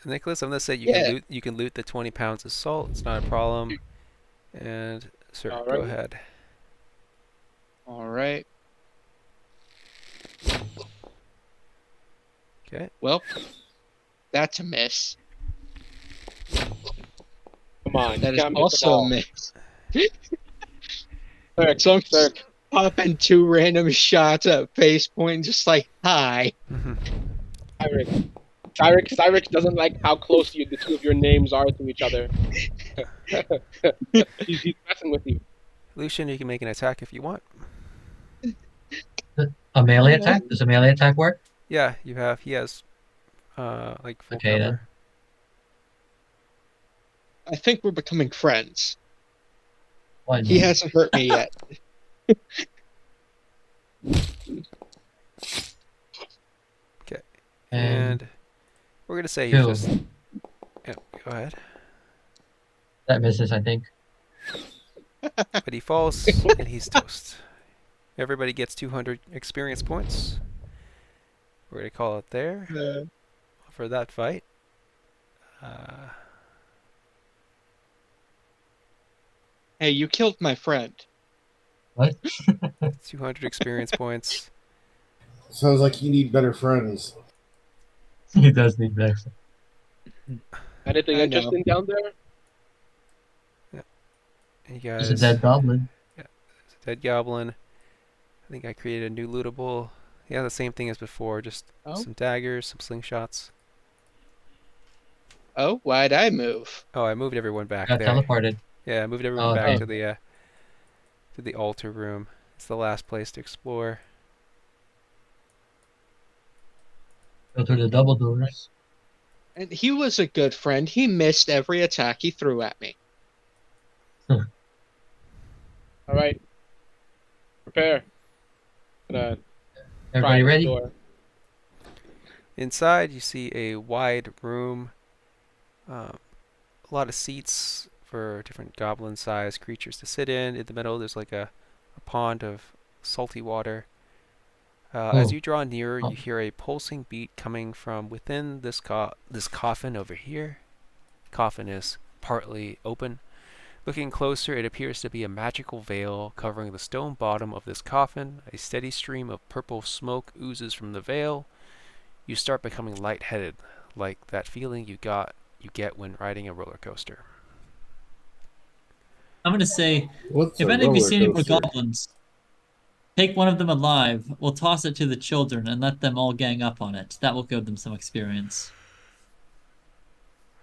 Nicholas, I'm gonna say Yeah. you can loot the 20 pounds of salt. It's not a problem. And sir, go Alright. ahead. Alright. Okay. Well, that's a miss. Come on. That you is can't miss also them a all. miss. Third, So I'm third. popping 2 random shots at face point, just like, hi. Cyrix doesn't like how close the two of your names are to each other. he's messing with you. Lucian, you can make an attack if you want. A melee attack? Does a melee attack work? Yeah, he has like full Okay, cover. then. I think we're becoming friends. One. He hasn't hurt me yet. And We're gonna say he's Two. just. Yeah, go ahead. That misses, I think. But he falls and he's toast. Everybody gets 200 experience points. We're gonna call it there for that fight. Hey, you killed my friend. What? 200 experience points. Sounds like you need better friends. He does need Vex. Anything I know. interesting down there? You There's a guys. dead goblin. Dead goblin. I think I created a new lootable. Yeah, the same thing as before. Just Oh. some daggers, some slingshots. Oh, why'd I move? Oh, I moved everyone back Got there. teleported. Yeah, I moved everyone Oh, back okay. to the altar room. It's the last place to explore. Go through the double doors. And he was a good friend. He missed every attack he threw at me. All right. Prepare. Gonna try Everybody this ready? door. Inside, you see a wide room. A lot of seats for different goblin-sized creatures to sit in. In the middle, there's like a pond of salty water. As you draw nearer, you hear a pulsing beat coming from within this coffin over here. Coffin is partly open. Looking closer, it appears to be a magical veil covering the stone bottom of this coffin. A steady stream of purple smoke oozes from the veil. You start becoming lightheaded, like that feeling you get when riding a roller coaster. I'm gonna say, What's if a any of you roller see any more coaster? goblins, take one of them alive. We'll toss it to the children and let them all gang up on it. That will give them some experience.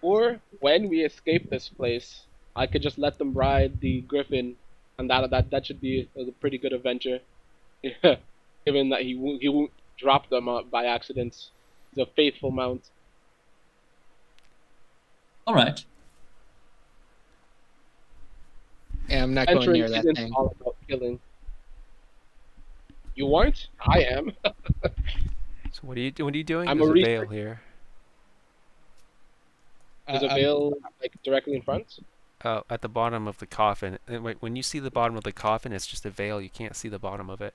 Or when we escape this place, I could just let them ride the griffin, and that should be a pretty good adventure. Given that he won't drop them by accident. He's a faithful mount. All right. Yeah, I'm not going Adventuring near that isn't thing. all about killing. You aren't? I am. So what are you doing? I'm There's a a veil researcher. here. There's a I'm- veil like directly in front. At the bottom of the coffin. And when you see the bottom of the coffin, it's just a veil. You can't see the bottom of it.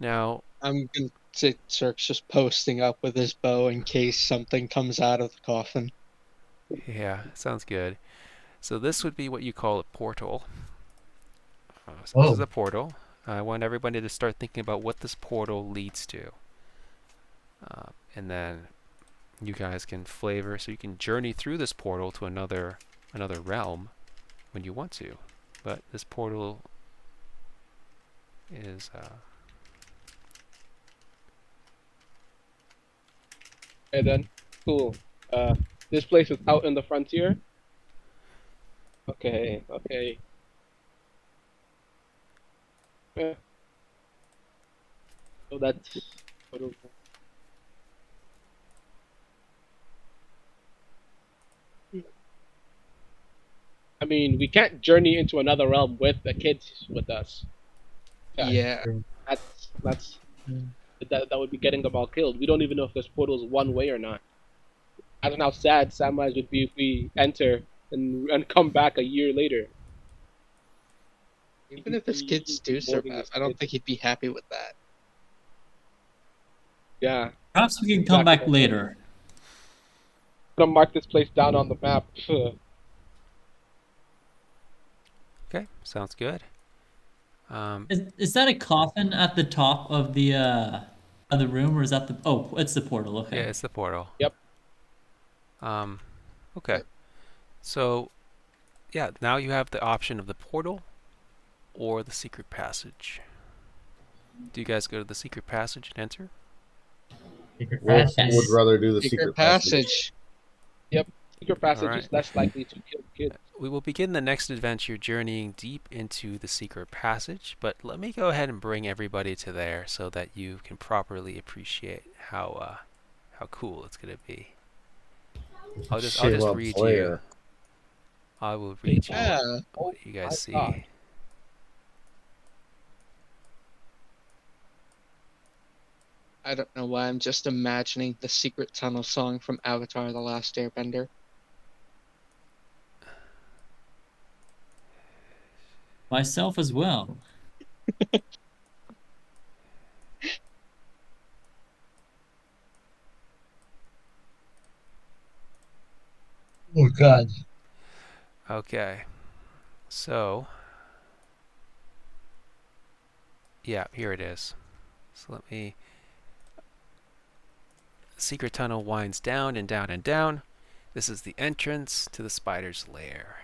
Now, I'm going to say Cirque's just posting up with his bow in case something comes out of the coffin. yeah, sounds good. So this would be what you call a portal. So this is Oh. a portal. I want everybody to start thinking about what this portal leads to. And then you guys can flavor, so you can journey through this portal to another realm when you want to. But this portal is And then, cool. This place is out in the frontier. Okay. Yeah. So that's. I mean, we can't journey into another realm with the kids with us. Yeah. That's that would be getting them all killed. We don't even know if this portal is one way or not. I don't know how sad Samwise would be if we enter and come back a year later. Even if his kids do survive, I don't think he'd be happy with that. Yeah. Perhaps we can come back Exactly. later. I'm gonna mark this place down on the map. okay. Sounds good. Is that a coffin at the top of the room, or is that the? Oh, it's the portal. Okay. Yeah, it's the portal. Yep. Okay. So, yeah, now you have the option of the portal or the secret passage. Do you guys go to the secret passage and enter? Secret Wolf passage. would rather do the Secret passage. Yep. Secret passage Alright. is less likely to kill kids. We will begin the next adventure journeying deep into the secret passage, but let me go ahead and bring everybody to there so that you can properly appreciate how cool it's gonna be. I'll just Sheila read Blair. you. I will read you Yeah. what you guys see. God. I don't know why I'm just imagining the secret tunnel song from Avatar: The Last Airbender. Myself as well. Oh God. Okay. So, yeah, here it is. So let me... Secret tunnel winds down and down and down. This is the entrance to the spider's lair.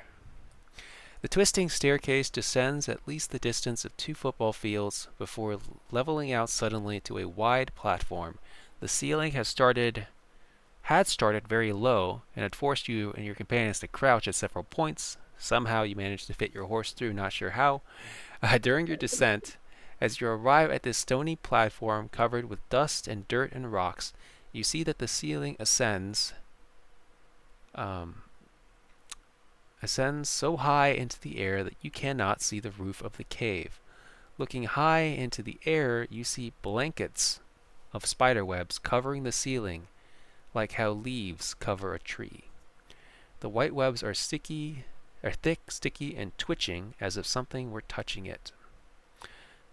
The twisting staircase descends at least the distance of 2 football fields before leveling out suddenly to a wide platform. The ceiling had started very low and had forced you and your companions to crouch at several points. Somehow you managed to fit your horse through, not sure how. During your descent, as you arrive at this stony platform covered with dust and dirt and rocks, you see that the ceiling ascends so high into the air that you cannot see the roof of the cave. Looking high into the air, you see blankets of spider webs covering the ceiling, like how leaves cover a tree. The white webs are thick, sticky, and twitching as if something were touching it.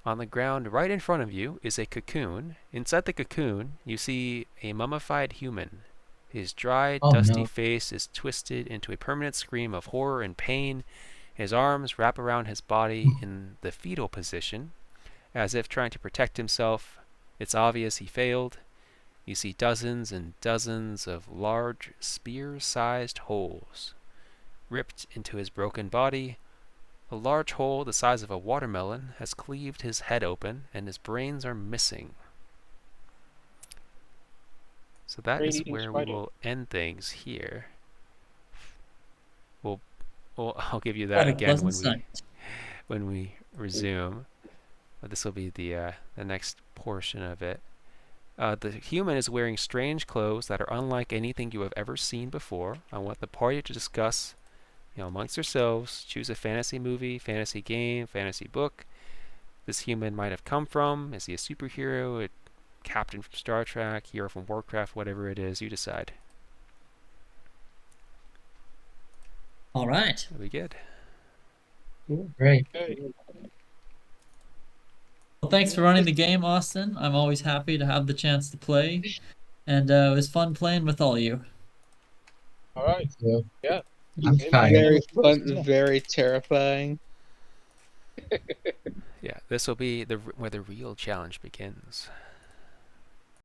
On the ground right in front of you is a cocoon. Inside the cocoon, you see a mummified human. His dry, Oh dusty no. face is twisted into a permanent scream of horror and pain. His arms wrap around his body in the fetal position, as if trying to protect himself. It's obvious he failed. You see dozens and dozens of large, spear-sized holes ripped into his broken body. A large hole the size of a watermelon has cleaved his head open, and his brains are missing. So that is Brain-eating where we spider. will end things here. I'll give you that Quite a again pleasant sight. when we resume. But this will be the next portion of it. The human is wearing strange clothes that are unlike anything you have ever seen before. I want the party to discuss, amongst yourselves, choose a fantasy movie, fantasy game, fantasy book this human might have come from. Is he a superhero, a captain from Star Trek, hero from Warcraft, whatever it is, you decide. All right. That'll be good. Great. Okay. Well, thanks for running the game, Austin. I'm always happy to have the chance to play, and it was fun playing with all you. All right. So, Yeah. I'm Same fine. Very here. fun, very terrifying. Yeah, this will be where the real challenge begins.